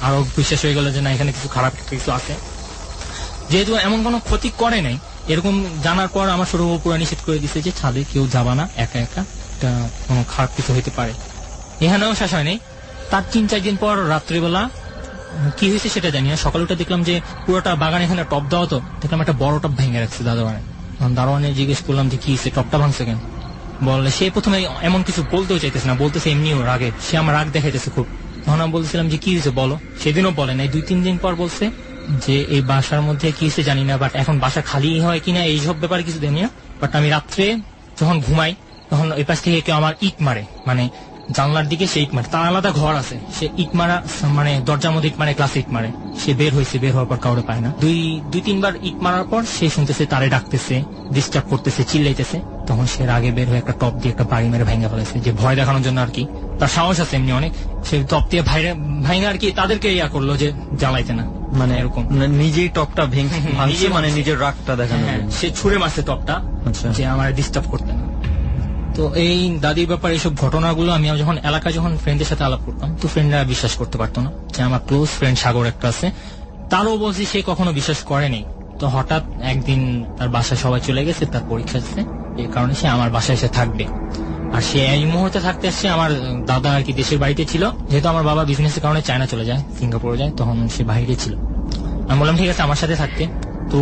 আরো বিশ্বাস হয়ে গেল যে না, এখানে কিছু খারাপ কিছু আছে। যেহেতু এমন কোনো ক্ষতি করে নাই, এরকম জানার পর আমার ছোট বউ পুরো নিষেধ করে দিচ্ছে যে ছাদে কেউ যাবা না একা একা, এটা কোনো খারাপ কিছু হইতে পারে। এখানেও শেষ হয় নাই, তার 3-4 দিন পর রাত্রিবেলা কি হয়েছে সেটা জানি না, সকালে উঠে দেখলাম যে পুরোটা বাগান এখানে টপ দেওয়া, তো দেখলাম একটা বড় টপ ভেঙে রাখছে দারোয়ানে। দারোয়ানে জিজ্ঞেস করলাম যে কি হয়েছে, টপটা ভাঙছে কেন? বললে সে প্রথমে এমন কিছু বলতেও চাইতেছে না, বলতেছে এমনিও রাগে, সে আমার রাগ দেখাইতেছে খুব। তখন আমি বলছিলাম যে কি হয়েছে বলো, সেদিনও বলে নাই। 2-3 দিন পর বলছে যে এই বাসার মধ্যে কি হয়েছে জানি না, বাট এখন বাসা খালি হয় কিনা এইসব ব্যাপারে কিছু জানি না, বাট আমি রাত্রে যখন ঘুমাই তখন ওই পাশ থেকে কেউ আমার ইট মারে, মানে জানলার দিকে সে ইট মারে, তার আলাদা ঘর আছে, সে ইট মারা মানে দরজার মধ্যে ইট মারে, ক্লাসে ইট মারে। সে বের হয়েছে, বের হওয়ার পর কাউরে পায় না। 2-3 বার ইট মারার পর সে শুনতেছে তারে ডাকতেছে, ডিস্টার্ব করতেছে, চিল্লাইতেছে। তখন সে আগে বের হয়ে একটা টপ দিয়ে একটা বাড়ি মেরে ভেঙে ফেলেছে, যে ভয় দেখানোর জন্য আর কি। তার সাহস আছে এমনি অনেক, সে টপ দিয়ে ভাঙে আর কি তাদেরকে ইয়া করলো যে জ্বালাইতে না, মানে এরকম। মানে নিজেই টপটা ভাঙছে, নিজে মানে ভাঙছে। নিজের রাগটা দেখানোর হ্যাঁ, জন্য। সে ছুঁড়ে মারছে টপটা, আচ্ছা। যে আমার ডিস্টার্ব করতে না। তো এই দাদির ব্যাপারে এইসব ঘটনাগুলো আমি যখন এলাকায় যখন ফ্রেন্ডদের সাথে আলাপ করতাম, তো ফ্রেন্ডরা বিশ্বাস করতে পারতো না। যে আমার ক্লোজ ফ্রেন্ড সাগর একটা আছে, তারও বলছি, সে কখনো বিশ্বাস করেনি। তো হঠাৎ একদিন তার বাসায় সবাই চলে গেছে, তার পরীক্ষা আছে, এই কারণে সে আমার বাসায় এসে থাকবে। আর সে এই মুহূর্তে থাকতে আসছে আমার দাদা আর কি দেশের বাড়িতে ছিল, যেহেতু আমার বাবা বিজনেসের কারণে চায়না চলে যায়, সিঙ্গাপুরে যায়, তখন সে বাইরে ছিল। আমি বললাম ঠিক আছে আমার সাথে থাকতে। তো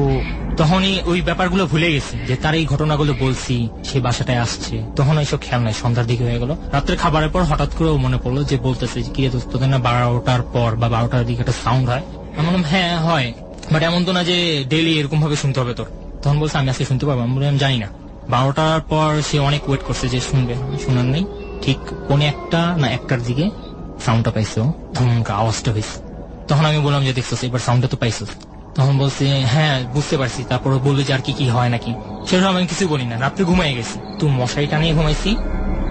তখনই ওই ব্যাপারগুলো ভুলে গেছি, যে তার এই ঘটনাগুলো বলছি, সে বাসাটায় আসছে, তখন এইসব খেয়াল নাই। সন্ধ্যার দিকে হয়ে গেল, রাত্রে খাবারের পর হঠাৎ করে ও মনে পড়লো, যে বলতেছে যে কি রে দোস্ত, তোদের না 12টার পর বা 12টার দিকে একটা সাউন্ড হয়? আমি বললাম হ্যাঁ হয়, বাট এমন তো না যে ডেইলি এরকম ভাবে শুনতে হবে তোর। তখন বলছে আমি আজকে শুনতে পারবো। আমি বললাম জানি না। 12টার পর সে অনেক ওয়েট করছে যে শুনবে, শোনার নেই। ঠিক 1:45 দিকে সাউন্ডটা পাইছে, ও ধমকা আওয়াজটা হয়েছে। তখন আমি বললাম যে দেখছো এবার সাউন্ডটা তো পাইছো? তখন বলছে হ্যাঁ বুঝতে পারছি। তারপর বললো যে আর কি কি হয় নাকি, সেসব আমি কিছু বলি না, রাত্রে ঘুমাই গেছি। তো মশারি টানিয়ে ঘুমাইছি,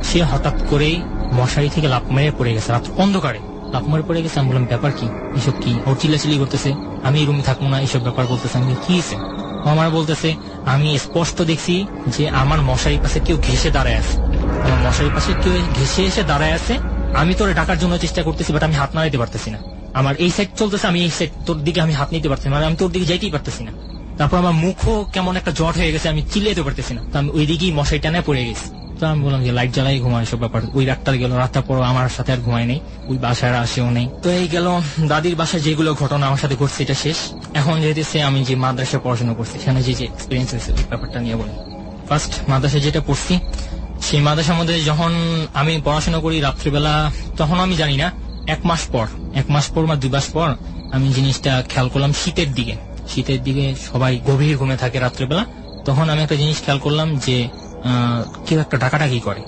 সে হঠাৎ করেই মশারি থেকে লাফ মেরে পড়ে গেছে, রাত্র অন্ধকারে লাফ মেরে পড়ে গেছে। আমি বললাম ব্যাপার কি, এসব কি? ও চিল্লাচিল্লি করতেছে, আমি রুমে থাকবো না, এইসব ব্যাপার বলতেছে। আমি কি হয়েছে? ও আমার বলতেছে আমি স্পষ্ট দেখছি যে আমার মশারির পাশে কেউ ঘেসে দাঁড়ায় আছে, আমার মশারির পাশে কেউ ঘেসে এসে দাঁড়ায় আছে। আমি তোরে ডাকার জন্য চেষ্টা করতেছি, বাট আমি হাত নাড়াইতে পারতেছি না। আমার এই সাইড চলতেছে, আমি এই সাইড, তোর দিকে আমি হাত নিতে পারতেছি না, মানে আমি তোর দিকে যাইতেই পারতেছি না। তারপর আমার মুখও কেমন একটা জট হয়ে গেছে, আমি চিল্লাইতে পারতেছি না। তো আমি ওই দিকেই মশারি টানে পড়ে গেছি। তো আমি বললাম যে লাইট জ্বালাই ঘুমায়, সব ব্যাপার। ওই রাতটা গেল, রাতটা পর আমার সাথে আর ঘুমায় নেই, ওই বাসায় আসেও নেই। তো এই গেল দাদির বাসায় যেগুলো ঘটনা আমার সাথে ঘটছে, এটা শেষ। এখন যেহেতু আমি যে মাদ্রাসায় পড়াশোনা করছি, সেখানে যে এক্সপিরিয়েন্স হয়েছে ওই ব্যাপারটা নিয়ে বলি। ফার্স্ট মাদ্রাসায় যেটা পড়ছি, সেই মাদ্রাসার মধ্যে যখন আমি পড়াশোনা করি রাত্রিবেলা, তখন আমি জানি না 1 মাস পর বা 2 মাস পর আমি জিনিসটা খেয়াল করলাম। শীতের দিকে সবাই গভীর ঘুমে থাকে রাত্রিবেলা। তখন আমি একটা জিনিস খেয়াল করলাম যে কেউ একটা ডাকাডাকি করে,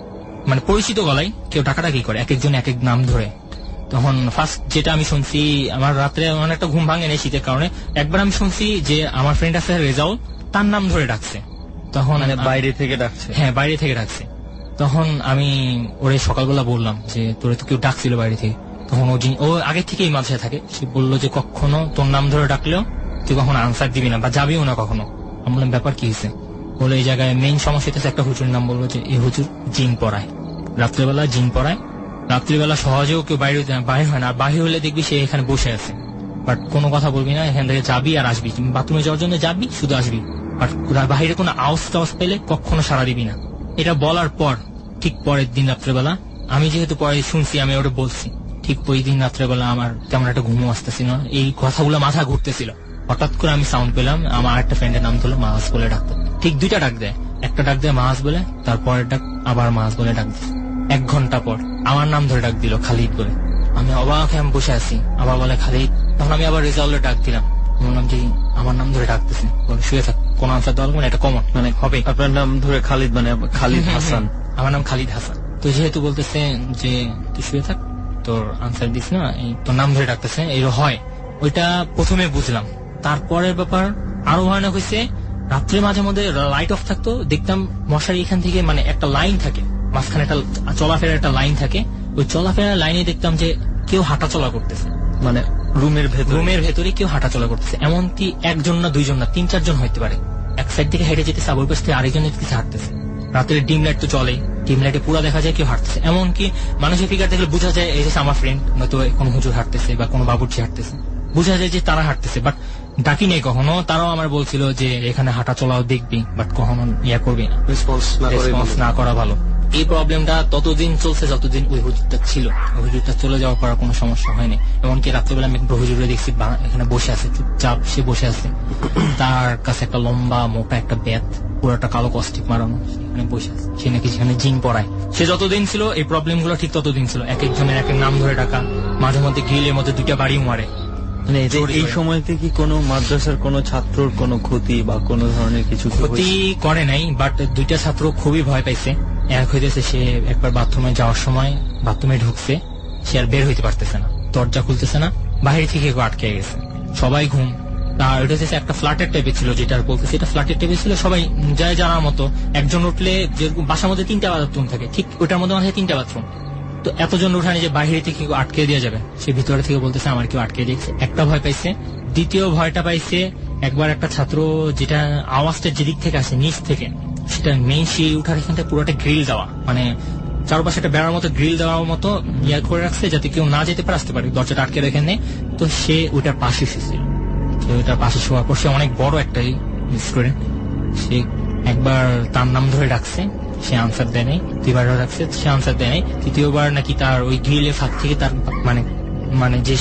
মানে পরিচিত গলায় কেউ ডাকাডাকি করে, এক একজন এক এক নাম ধরে। তখন ফার্স্ট যেটা আমি শুনছি, আমার রাত্রে অনেকটা ঘুম ভাঙে নেই শীতের কারণে, একবার আমি শুনছি যে আমার ফ্রেন্ড আছে রেজাউল, তার নাম ধরে ডাকছে। তখন মানে বাইরে থেকে ডাকছে? হ্যাঁ বাইরে থেকে ডাকছে। তখন আমি ওরে সকালবেলা বললাম যে তোরে তো কেউ ডাকছিল বাইরে থেকে। তখন ও আগে থেকেই মাঝে থাকে, সে বললো যে কখনো তোর নাম ধরে ডাকলেও তুই কখনো আনসার দিবি না বা যাবিও না কখনো। আমি বললাম ব্যাপার কি হয়েছে? বলে এই জায়গায় মেইন সমস্যা হচ্ছে একটা হুজুরের নাম বললো যে এই হুজুর জিন পড়ায়, রাত্রিবেলা জিন পড়ায়। রাত্রিবেলা সহজেও কেউ বাইরে হয় না, আর বাইরে হলে দেখবি সে এখানে বসে আছে, বাট কোনো কথা বলবি না, এখান থেকে যাবি আর আসবি, বাথরুমে যাওয়ার জন্য যাবি, শুধু আসবি, বাট বাইরে কোনো আওয়াজ টাওয়াজ পেলে কখনো সাড়া দিবি না। এটা বলার পর ঠিক পরের দিন রাত্রেবেলা, আমি যেহেতু পরে শুনছি আমি ওটা বলছি, ঠিক ওই দিন রাত্রেবেলা আমার তেমন একটা ঘুমও আসতেছিল, এই কথাগুলো মাথা ঘুরতেছিল। হঠাৎ করে আমি সাউন্ড পেলাম, আমার একটা ফ্রেন্ডের নাম ধরলো মাহাজ বলে ডাকতো। ঠিক 2টা ডাক দেয়, একটা ডাক দেয় মাহাজ বলে, তারপরের ডাক আবার মাহাজ বলে ডাক দিল। 1 ঘন্টা পর আমার নাম ধরে ডাক দিল খালিদ বলে। আমি অবাক হয়ে আমি বসে আছি, আবার বলে খালিদ। তখন আমি আবার রেজাউলের ডাক দিলাম, বললাম যে আমার নাম ধরে ডাকতেছে, শুয়ে থাক, কোন আনসার দেওয়া মানে এটা কমন, মানে হবে। আপনার নাম ধরে খালিদ, মানে খালিদ হাসান? আমার নাম খালিদ হাসান। তো যেহেতু বলতেছে যে তুই শুয়ে থাক, তোর আনসার দিস না, তোর নাম ধরে ডাকতেছে, এই হয়, ওইটা প্রথমে বুঝলাম। তারপরের ব্যাপার আরো ভয়ানক হয়েছে, রাত্রে মাঝে মধ্যে লাইট অফ থাকতো, দেখতাম মশারি এখান থেকে মানে একটা লাইন থাকে, মাঝখানে একটা চলাফেরার একটা লাইন থাকে, ওই চলাফেরার লাইনে দেখতাম যে কেউ হাঁটাচলা করতেছে, মানে রুমের ভেতরে কেউ হাঁটাচলা করতেছে। এমনকি 1জন না 2জন না 3-4 হইতে পারে, এক সাইড থেকে হেঁটে যেতেছে, আবার পাশ থেকে আরেকজন কিছু হাঁটতেছে। রাতের ডিম লাইট তো চলে, ডিম লাইটে পুরো দেখা যায় কেউ হাঁটতেছে। এমনকি মানুষের ফিগার দেখলে বোঝা যায় এই যে আমার ফ্রেন্ড, নয়তো কোনো হুজুর হাঁটতেছে বা কোনো বাবুর্চি হাঁটতেছে, বোঝা যায় যে তারা হাঁটতেছে, বাট ডাকি নেই কখনো। তারাও আমার বলছিল যে এখানে হাঁটা চলাও দেখবি, বাট কখনো ইয়া করবি না, রেসপন্স না করা ভালো। এই প্রবলেমটা ততদিন চলছে যতদিন ওই হুজুরটা ছিল। ওই হুজুরটা চলে যাওয়ার পর কোনো সমস্যা হয়নি। এমনকি রাত্রেবেলা আমি হুজুরে দেখছি এখানে বসে আছে, চুপচাপ সে বসে আছে, তার কাছে একটা লম্বা মোটা একটা ব্যাত, পুরোটা কালো কস্টিক মারানো, সেখানে বসে আছে, সে নাকি সেখানে জিন পড়ায়। সে যতদিন ছিল এই প্রবলেম গুলো ঠিক ততদিন ছিল, এক একজনের এক এক নাম ধরে ডাকা, মাঝে মধ্যে গ্রিলের মধ্যে 2টা বাড়িও মারে। মানে এই সময়তে কি কোনো মাদ্রাসার কোনো ছাত্রর কোনো ক্ষতি বা কোনো ধরনের কিছু ক্ষতি করে নাই, বাট 2টা ছাত্র খুবই ভয় পাইছে। এক হইতেছে সে একবার বাথরুমে যাওয়ার সময় বাথরুমে ঢুকছে, সে আর বের হইতে পারতেছে না, দরজা খুলতেছে না, বাইরে থেকে কেউ আটকে গেছে, সবাই ঘুম, তার এটা হচ্ছে একটা ফ্ল্যাটের টাইপের ছিল, যেটা বলতেছে এটা ফ্ল্যাটের টাইপের ছিল, সবাই যায় জানার মতো। একজন উঠলে যেরকম বাসার মধ্যে 3টা বাথরুম থাকে, ঠিক ওটার মধ্যে আমার 3টা বাথরুম। তো এতজন উঠানে যে বাইরে থেকে কেউ আটকে দেওয়া যাবে, সে ভিতরে থেকে বলতেছে আমার কেউ আটকে দিয়েছে। একটা ভয় পাইছে। দ্বিতীয় ভয়টা পাইছে একবার একটা ছাত্র, যেটা আওয়াজটা যেদিক থেকে আসে নিচ থেকে, সেটা মেইন সেই উঠার এখানটা পুরোটা গ্রিল দেওয়া, মানে চারপাশে একটা বেড়ার মতো গ্রিল দেওয়ার মতো ইয়ে করে রাখছে যাতে কেউ না যেতে পারে, আসতে পারে, দরজাটা আটকে রেখে নেই। তো সে ওটার পাশে শুয়েছিল। তো ওটার পাশে শোয়ার পর সে অনেক বড় একটা স্টুডেন্ট, সে একবার তার নাম ধরে ডাকছে, সে আনসার দেয় নাই। দুইবারও ডাকছে, সে আনসার দেয় নাই। তৃতীয়বার নাকি তার ওই গ্রিলের ফাঁক থেকে তার মানে মানে যে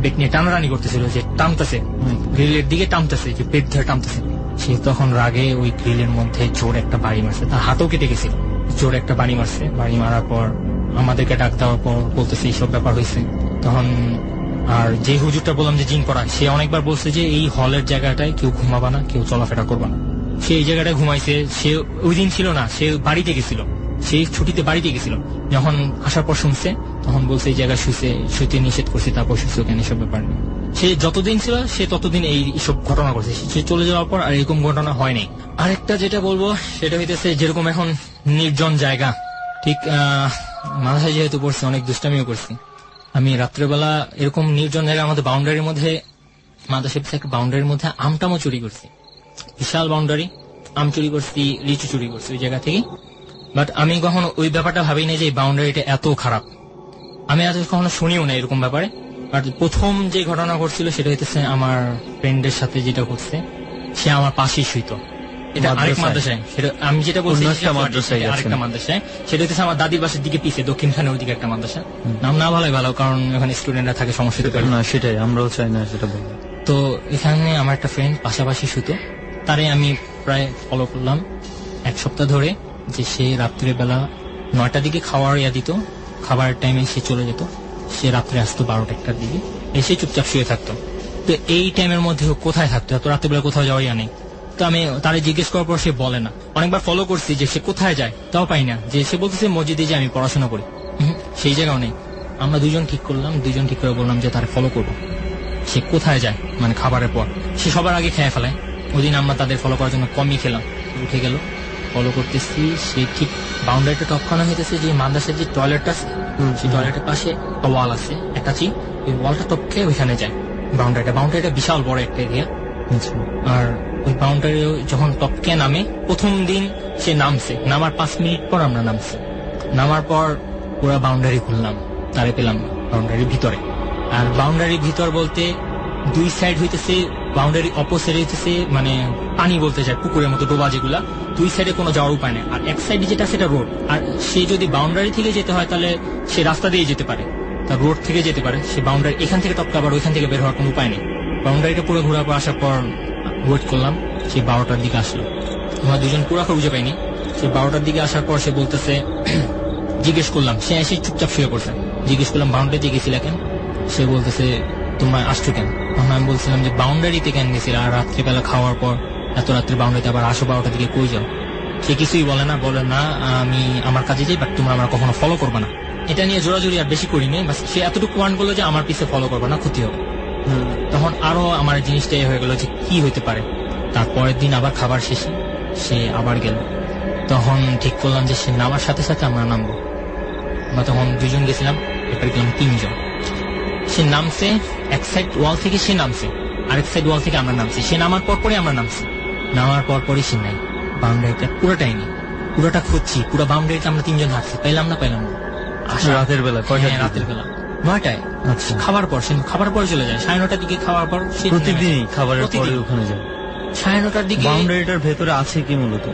বেড নিয়ে টানাটানি করতেছিল, যে টানতেছে গ্রিলের দিকে, টানতেছে যে পেট ধরে টানতেছে, সে তখন রাগে ওই গ্রিলের মধ্যে জোর একটা বাড়ি মারছে। তার হাতও কেটে গেছিল। জোর একটা বাড়ি মারছে। বাড়ি মারার পর আমাদেরকে ডাক দেওয়ার পর বলতেছে এইসব ব্যাপার হয়েছে। তখন আর যে হুজুরটা বললাম যে জিন পড়া, সে অনেকবার বলছে যে এই হলের জায়গাটায় কেউ ঘুমাবা না, কেউ চলাফেরা করবা না। সে এই জায়গাটায় ঘুমাইছে। সে ওই দিন ছিল না, সে বাড়িতে গেছিল, সে ছুটিতে বাড়িতে গেছিল। যখন আসার পর শুনছে তখন বলছে এই জায়গায় শুতে নিষেধ করছে, তারপর শুছে কেন, এসব ব্যাপার নেই। সে যতদিন ছিল সে ততদিন এই সব ঘটনা করছে। সে চলে যাওয়ার পর আর এরকম ঘটনা হয় নাই। আরেকটা যেটা বলবো সেটা হইতেছে, যেরকম এখন নির্জন জায়গা, ঠিক মাথায় যেহেতু পড়ছি, অনেক দুষ্টামিও করছি আমি রাত্রেবেলা। এরকম নির্জন জায়গা আমাদের বাউন্ডারির মধ্যে, মাদ্রাসার একটা বাউন্ডারির মধ্যে আমটামও চুরি করছি। বিশাল বাউন্ডারি, আম চুরি করছি, লিচু চুরি করছি ওই জায়গা থেকে। বাট আমি কখনো ওই ব্যাপারটা ভাবি না যে এই বাউন্ডারিটা এত খারাপ। আমি আজ কখনো শুনিও না এরকম ব্যাপারে। আর প্রথম যে ঘটনা ঘটছিল সেটা হইতেছে আমার ফ্রেন্ডের সাথে যেটা ঘটছে, সে আমার পাশেই শুইতো। এটা আরেক মাদ্রাসায়, সেটা আমি যেটা বলছি আরেকটা মাদ্রাসায়, সেটা হচ্ছে আমার দাদির বাসার দিকে পিছিয়ে দক্ষিণখানে ওইদিকে একটা মাদ্রাসা। নাম না ভালোই ভালো, কারণ এখানে স্টুডেন্টরা থাকে, সমস্যা না সেটাই আমরাও চাই না সেটা বলবো। তো এখানে আমার একটা ফ্রেন্ড পাশাপাশি শুতো, তারে আমি প্রায় ফলো করলাম 1 সপ্তাহ ধরে, যে সে রাত্রের বেলা 9টার দিকে খাওয়ার দিত, খাবারের টাইমে সে চলে যেত। সে রাত্রে আসতো 12টা-1টার দিকে, এসে চুপচাপ শুয়ে থাকতো। তো এই টাইমের মধ্যে কোথায় থাকতো, এত রাত্রেবেলা কোথাও যাওয়াই নেই। তো আমি তারে জিজ্ঞেস করার পর সে বলে না। অনেকবার ফলো করছি যে সে কোথায় যায়, তাও পাই না। যে সে বলতেছে মসজিদে যে আমি পড়াশোনা করি, সেই জায়গাও নেই। আমরা দুজন ঠিক করে বললাম যে তারে ফলো করবো, সে কোথায় যায়, মানে খাবারের পর। সে সবার আগে খেয়ে ফেলায়। ওদিন আমরা তাদের ফলো করার জন্য কমই খেলাম, উঠে গেল। ফলো করতেছি, সে ঠিক বাউন্ডারিটা টপকানো হইতেছে, যে মাদ্রাসার যে টয়লেটটা আছে, সেই টয়লেটের পাশে একটা ওয়াল আছে অ্যাটাচি, ওই ওয়ালটা টপকে ওইখানে যায়। বাউন্ডারিটা বিশাল বড় একটা এরিয়া। আর ওই বাউন্ডারি যখন টপকে নামে, প্রথম দিন সে নামছে, নামার 5 মিনিট পর আমরা নামছি। নামার পর পুরো বাউন্ডারি খুললাম, তারে পেলাম বাউন্ডারির ভিতরে। আর বাউন্ডারির ভিতর বলতে 2 সাইড হইতেছে, বাউন্ডারি অপোজিট হইতেছে মানে পানি বলতে যায়, পুকুরের মতো ডোবা যেগুলা। 2 সাইডে কোনো যাওয়ার উপায় নেই। আর এক সাইডে যেটা সেটা রোড। আর সে যদি বাউন্ডারি থেকে যেতে হয় তাহলে সে রাস্তা দিয়ে যেতে পারে, তার রোড থেকে যেতে পারে। সে বাউন্ডারি এখান থেকে টপকা, আবার ওইখান থেকে বের হওয়ার কোনো উপায় নেই। বাউন্ডারিটা পুরো ঘোরার পর আসার পর ওয়েট করলাম, সে 12টার দিকে আসলো। আমরা দুজন পুরো খুঁজে পাইনি। সে 12টার দিকে আসার পর সে বলতেছে, জিজ্ঞেস করলাম, সে এসে চুপচাপ শুয়ে পড়ছে। জিজ্ঞেস করলাম বাউন্ডারিতে গেছিল কেন, সে বলতেছে তোমরা আসছো কেন। তখন আমি বলছিলাম যে বাউন্ডারিতে কেন গেছিল, আর রাত্রিবেলা খাওয়ার পর এত রাত্রে বাউন্ডারিতে আবার আসো 12টার দিকে কই যাও। সে কিছুই বলে না, আমি আমার কাজে যাই, বাট তোমরা আমার কখনো ফলো করবে না। এটা নিয়ে জোরাজোরি আর বেশি করিনি, সে এতটুকু ওয়ার্ন করলো যে আমার পিছে ফলো করবে না, ক্ষতি হবে। তখন আরো আমার জিনিসটা হয়ে গেল যে কি হইতে পারে। তারপরের দিন আবার খাবার শেষে সে আবার গেল। তখন ঠিক করলাম যে সে নামার সাথে সাথে আমরা নামবো। আমরা তখন 2 জন গেছিলাম, এরপরে গেলাম 3 জন। সে নামছে, এক সাইড ওয়াল থেকে সে নামছে, আরেক সাইড ওয়াল থেকে আমরা নামছি। সে নামার পরপরই আমরা নামছি। নামার পরপরই সে নাই, বাউন্ডারিটা পুরোটাই নেই। পুরোটা খুঁজছি, পুরো বাউন্ডারিতে আমরা 3 জন হাঁটছি, পাইলাম না। রাতের বেলা? রাতের বেলা 9টায়। আচ্ছা, খাবার পর চলে যায়। 9:30টার দিকে খাওয়ার পর সে প্রতিদিনই খাবারের পরে ওখানে যায়। 9:30টার দিকে। বাউন্ডারিটার ভেতরে আছে কি মূলত?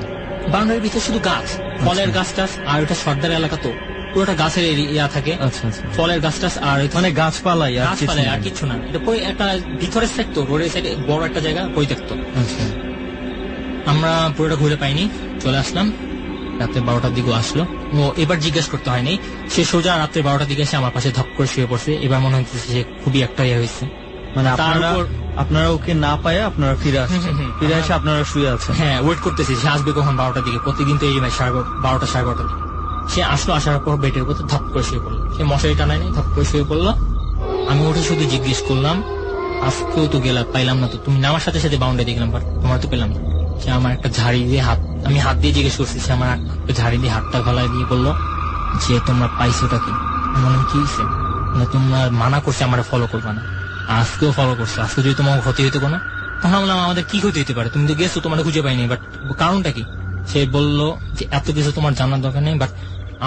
বাউন্ডারির ভিতরে শুধু গাছ, ফলের গাছ টাছ। আর ওটা সর্দার এলাকা, তো পুরোটা গাছের এরিয়া থাকে। ফলের গাছ টাছ আর মানে গাছপালাই আর কিছু না। এটা একটা ভিতরের সাইড, তো রোডের সাইডে বড় একটা জায়গা পরিত্যক্ত। আমরা পুরোটা ঘুরে পাইনি, চলে আসলাম। রাত্রে 12টার দিকে আসলো। ও এবার জিজ্ঞেস করতে হয়নি, সে সোজা রাত্রে 12টার দিকে এসে আমার পাশে ধপ করে শুয়ে পড়ছে। এবার মনে হচ্ছে সে খুবই একটা হয়েছে, মানে আপনারা ওকে না পায় আপনারা ফিরে আসছেন, ফিরে এসে আপনারা শুয়ে আছেন। হ্যাঁ, ওয়েট করতেছি সে আসবে কখন। 12টার দিকে প্রতিদিন তো এই 12টা 12:30 দিকে সে আসলো। আসার পর বেডের উপর ধপ করে শুয়ে পড়লো। সে মশারি টানায় নাই, ধপ করে শুয়ে পড়লো। আমি উঠে শুধু জিজ্ঞেস করলাম আজকেও তো গেলাম, পাইলাম না তো, তুমি নামার সাথে সাথে বাউন্ডারি দেখলাম, বাট তোমার তো পেলাম না। সে আমার একটা ঝাড়ি দিয়ে আমি হাত দিয়ে জিজ্ঞেস করছি, সে আমার একটা ঝাড়ি দিয়ে হাতটা গলায় দিয়ে বললো যে তোমরা পাইছোটা কি? আমি বললাম কি হয়েছে? তোমরা মানা করছে আমার ফলো করবা না, আজকেও ফলো করছো, আজকে যদি তোমার ক্ষতি হইতো কোনো। তখন বললাম আমাদের কি ক্ষতি হতে পারে, তুমি তো গেছো, তোমার খুঁজে পাইনি, বাট কারণটা কি? সে বললো যে এত কিছু তোমার জানার দরকার নেই, বাট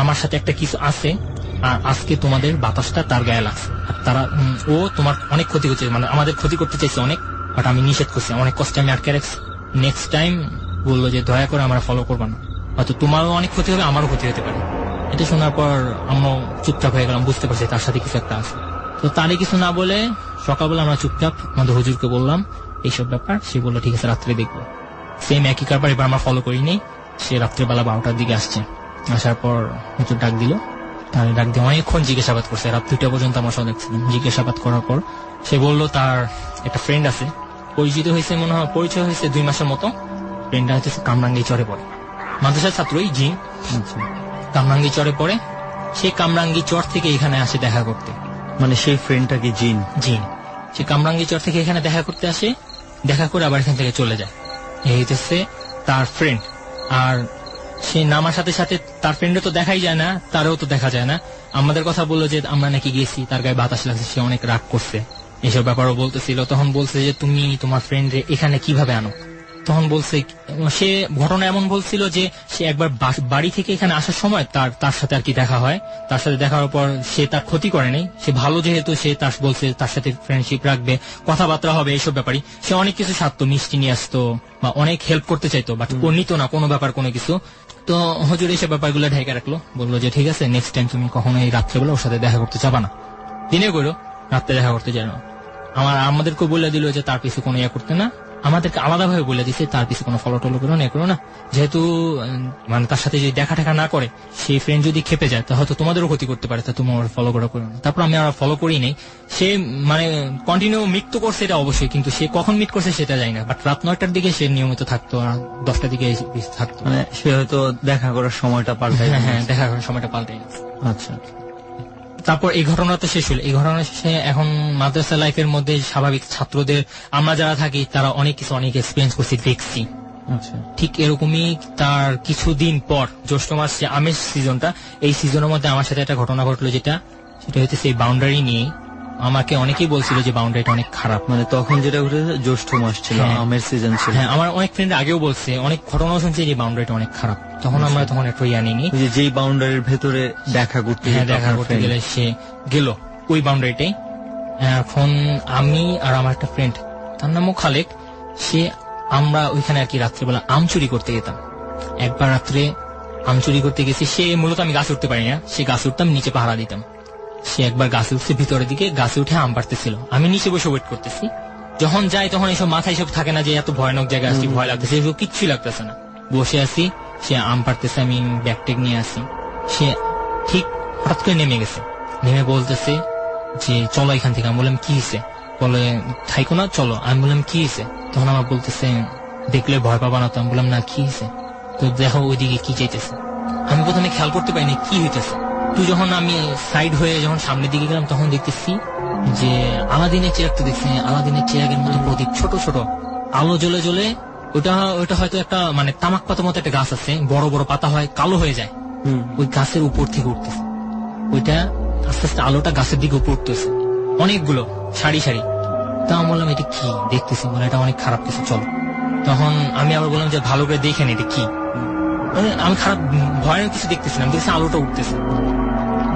আমার সাথে একটা কিছু আছে, আর আজকে তোমাদের বাতাসটা তার গায়ে লাগছে, আর তারা ও তোমার অনেক ক্ষতি করছে, মানে আমাদের ক্ষতি করতে চাইছে অনেক, বাট আমি নিষেধ করছি, অনেক কষ্টে আমি আটকে রাখছি। নেক্সট টাইম বললো যে দয়া করে আমরা ফলো করবা না, হয়তো তোমারও অনেক ক্ষতি হবে, আমারও ক্ষতি হতে পারে। এটা শোনার পর আমরা চুপচাপ হয়ে গেলাম, বুঝতে পারছি তার সাথে কিছু একটা আছে। তো তারই কিছু না বলে সকালবেলা আমরা চুপচাপ আমাদের হুজুরকে বললাম এইসব ব্যাপার। সে বললো ঠিক আছে, রাত্রে দেখবো। সেম একই কারবার এবার আমরা ফলো করিনি। সে রাত্রেবেলা 12টার দিকে আসছে, আসার পর হুজুর ডাক দিল, তাহলে ডাক দিয়ে অনেকক্ষণ জিজ্ঞাসাবাদ করছে, রাত 2টা পর্যন্ত আমার সাথে দেখছিলাম। জিজ্ঞাসাবাদ করার পর সে বললো তার একটা ফ্রেন্ড আছে, পরিচিত হয়েছে, মনে হয় পরিচয় হয়েছে 2 মাসের মতো। ফ্রেন্ডটা হচ্ছে কামরাঙ্গি চরে পড়ে, মাদ্রাসার ছাত্রই জিন, কামরাঙ্গি চরে পড়ে। সে কামরাঙ্গি চর থেকে এখানে আসে দেখা করতে। মানে সেই ফ্রেন্ডটা কি জিন? জিন। সে কামরাঙ্গি চর থেকে এখানে দেখা করতে আসে, দেখা করে আবার এখান থেকে চলে যায়। এই হচ্ছে তার ফ্রেন্ড। আর সে নামার সাথে সাথে তার ফ্রেন্ডে তো দেখাই যায় না, তারও তো দেখা যায় না। আমাদের কথা বললো যে আমরা নাকি গেছি, তার গায়ে বাতাস লাগছে, সে অনেক রাগ করছে, এসব ব্যাপারও বলতেছিল। তখন বলছে যে তুমি তোমার ফ্রেন্ড এখানে কিভাবে আনো? তখন বলছে, সে ঘটনা এমন বলছিল যে সে একবার বাড়ি থেকে এখানে আসার সময় তার সাথে আর কি দেখা হয়। তার সাথে দেখা হওয়ার পর সে তার ক্ষতি করে নাই, সে ভালো, যেহেতু সে তার বলছে তার সাথে ফ্রেন্ডশিপ রাখবে, কথাবার্তা হবে, এইসব ব্যাপারই। সে অনেক কিছু সারতো, মিষ্টি নিয়ে আসতো বা অনেক হেল্প করতে চাইতো, বাট ও নিত না কোনো ব্যাপার কোনো কিছু। তো হুজুর এইসব ব্যাপারগুলো ঢেকে রাখলো, বললো যে ঠিক আছে, নেক্সট টাইম তুমি কখনো এই রাত্রেবেলা ওর সাথে দেখা করতে যাবা না। দিনে করো, রাত্রে দেখা করতে যাবে না। আমাদেরকে বলে দিল যে তার পিছু কোনো ইয়ে করতে না, আমাদেরকে আলাদাভাবে বলে দিছে তার পিছু কোনো ফলো টলো করো না, করো না। যেহেতু মানে তার সাথে যদি দেখা টেকা না করে, সেই ফ্রেন্ড যদি খেপে যায় তা হয়তো তোমাদেরও ক্ষতি করতে পারে, তা তুমি ফলো করো না। তারপর আমি আর ফলো করি নাই। সে মানে কন্টিনিউ মিট তো করছে, এটা অবশ্যই, কিন্তু সে কখন মিট করছে সেটা জানি না। বাট রাত 9টার দিকে সে নিয়মিত থাকতো, আর 10টার দিকে থাকতো। মানে সে হয়তো দেখা করার সময়টা পাল্টায়। হ্যাঁ, দেখা করার সময়টা পাল্টে গেছে। আচ্ছা। তারপর এই ঘটনা তো শেষ হলো। এই ঘটনা শেষে এখন মাদ্রাসা লাইফের মধ্যে স্বাভাবিক ছাত্রদের আমরা যারা থাকি তারা অনেক কিছু অনেক এক্সপিরিয়েন্স করছি, দেখছি। আচ্ছা। ঠিক এরকমই তার কিছুদিন পর জ্যৈষ্ঠ মাস, যে আমের সিজনটা, এই সিজনের মধ্যে আমার সাথে একটা ঘটনা ঘটলো, সেটা হচ্ছে সেই বাউন্ডারি নিয়ে। আমাকে অনেকেই বলছিল যে বাউন্ডারিটা অনেক খারাপ। মানে তখন যেটা ঘটেছে জ্যৈষ্ঠ মাস ছিল, আমের সিজন ছিল। হ্যাঁ, আমার অনেক ফ্রেন্ড আগেও বলছে, অনেক ঘটনাও শুনছে যে বাউন্ডারিটা অনেক খারাপ। তখন আমরা তখন একটু জানিনি যেই বাউন্ডারির ভেতরে দেখা করতে, দেখা করতে গেলে সে গেল ওই বাউন্ডারিটাই। এখন আমি আর আমার একটা ফ্রেন্ড, তার নামও খালেক, আমরা ওইখানে আর কি রাত্রেবেলা আম চুরি করতে যেতাম। একবার রাত্রে আম চুরি করতে গেছি, সে মূলত আমি গাছে উঠতে পারি না, সে গাছে উঠতাম, নিচে পাহারা দিতাম। সে একবার গাছে উঠছে, ভিতরের দিকে গাছে উঠে আম পাড়তেছিল, আমি নিচে বসে ওয়েট করতেছি। যখন যাই তখন এইসব মাথায় সব থাকে না যে এত ভয়ানক জায়গায় আসছি, ভয় লাগতেছে, এসব কিচ্ছুই লাগতেছে না, বসে আছি। সে আম পাড়তেছে, আমি ব্যাগ টেক নিয়ে আসি। সে ঠিক হঠাৎ করে নেমে গেছে, নেমে বলতেছে যে চলো এখান থেকে। আমি বললাম কি হয়েছে? বলে থাইকো না, চলো। আমি বললাম কি হয়েছে? তখন আমার বলতেছে দেখলে ভয় পাবা না তো? আমি বললাম না, কি হয়েছে? তো দেখো ওইদিকে কি চাইতেছে। আমি প্রথমে খেয়াল করতে পারিনি কি হইতেছে। তুই যখন আমি সাইড হয়ে যখন সামনের দিকে গেলাম, তখন দেখতেছি যে আলাদিনের চিরাগটা দেখছি, আলাদিনের চিরাগের মতো প্রদীপ, ছোট ছোট আলো জ্বলে জ্বলে। ওটা হয়তো একটা মানে তামাক পাতার মতো একটা গাছ আছে, বড় বড় পাতা হয়, কালো হয়ে যায়, ওই গাছের উপর থেকে উঠতেছে। ওইটা আস্তে আস্তে আলোটা গাছের দিকে উপর উঠতেছে, অনেকগুলো সারি সারি। তা আমি বললাম এটা কি দেখতেছি, বলে এটা অনেক খারাপ কিছু, চলো। তখন আমি আবার বললাম যে ভালো করে দেখেন এটা কি। আমি খারাপ ভয়ানক কিছু দেখতেছিলাম, দেখছি আলোটা উঠতেছে।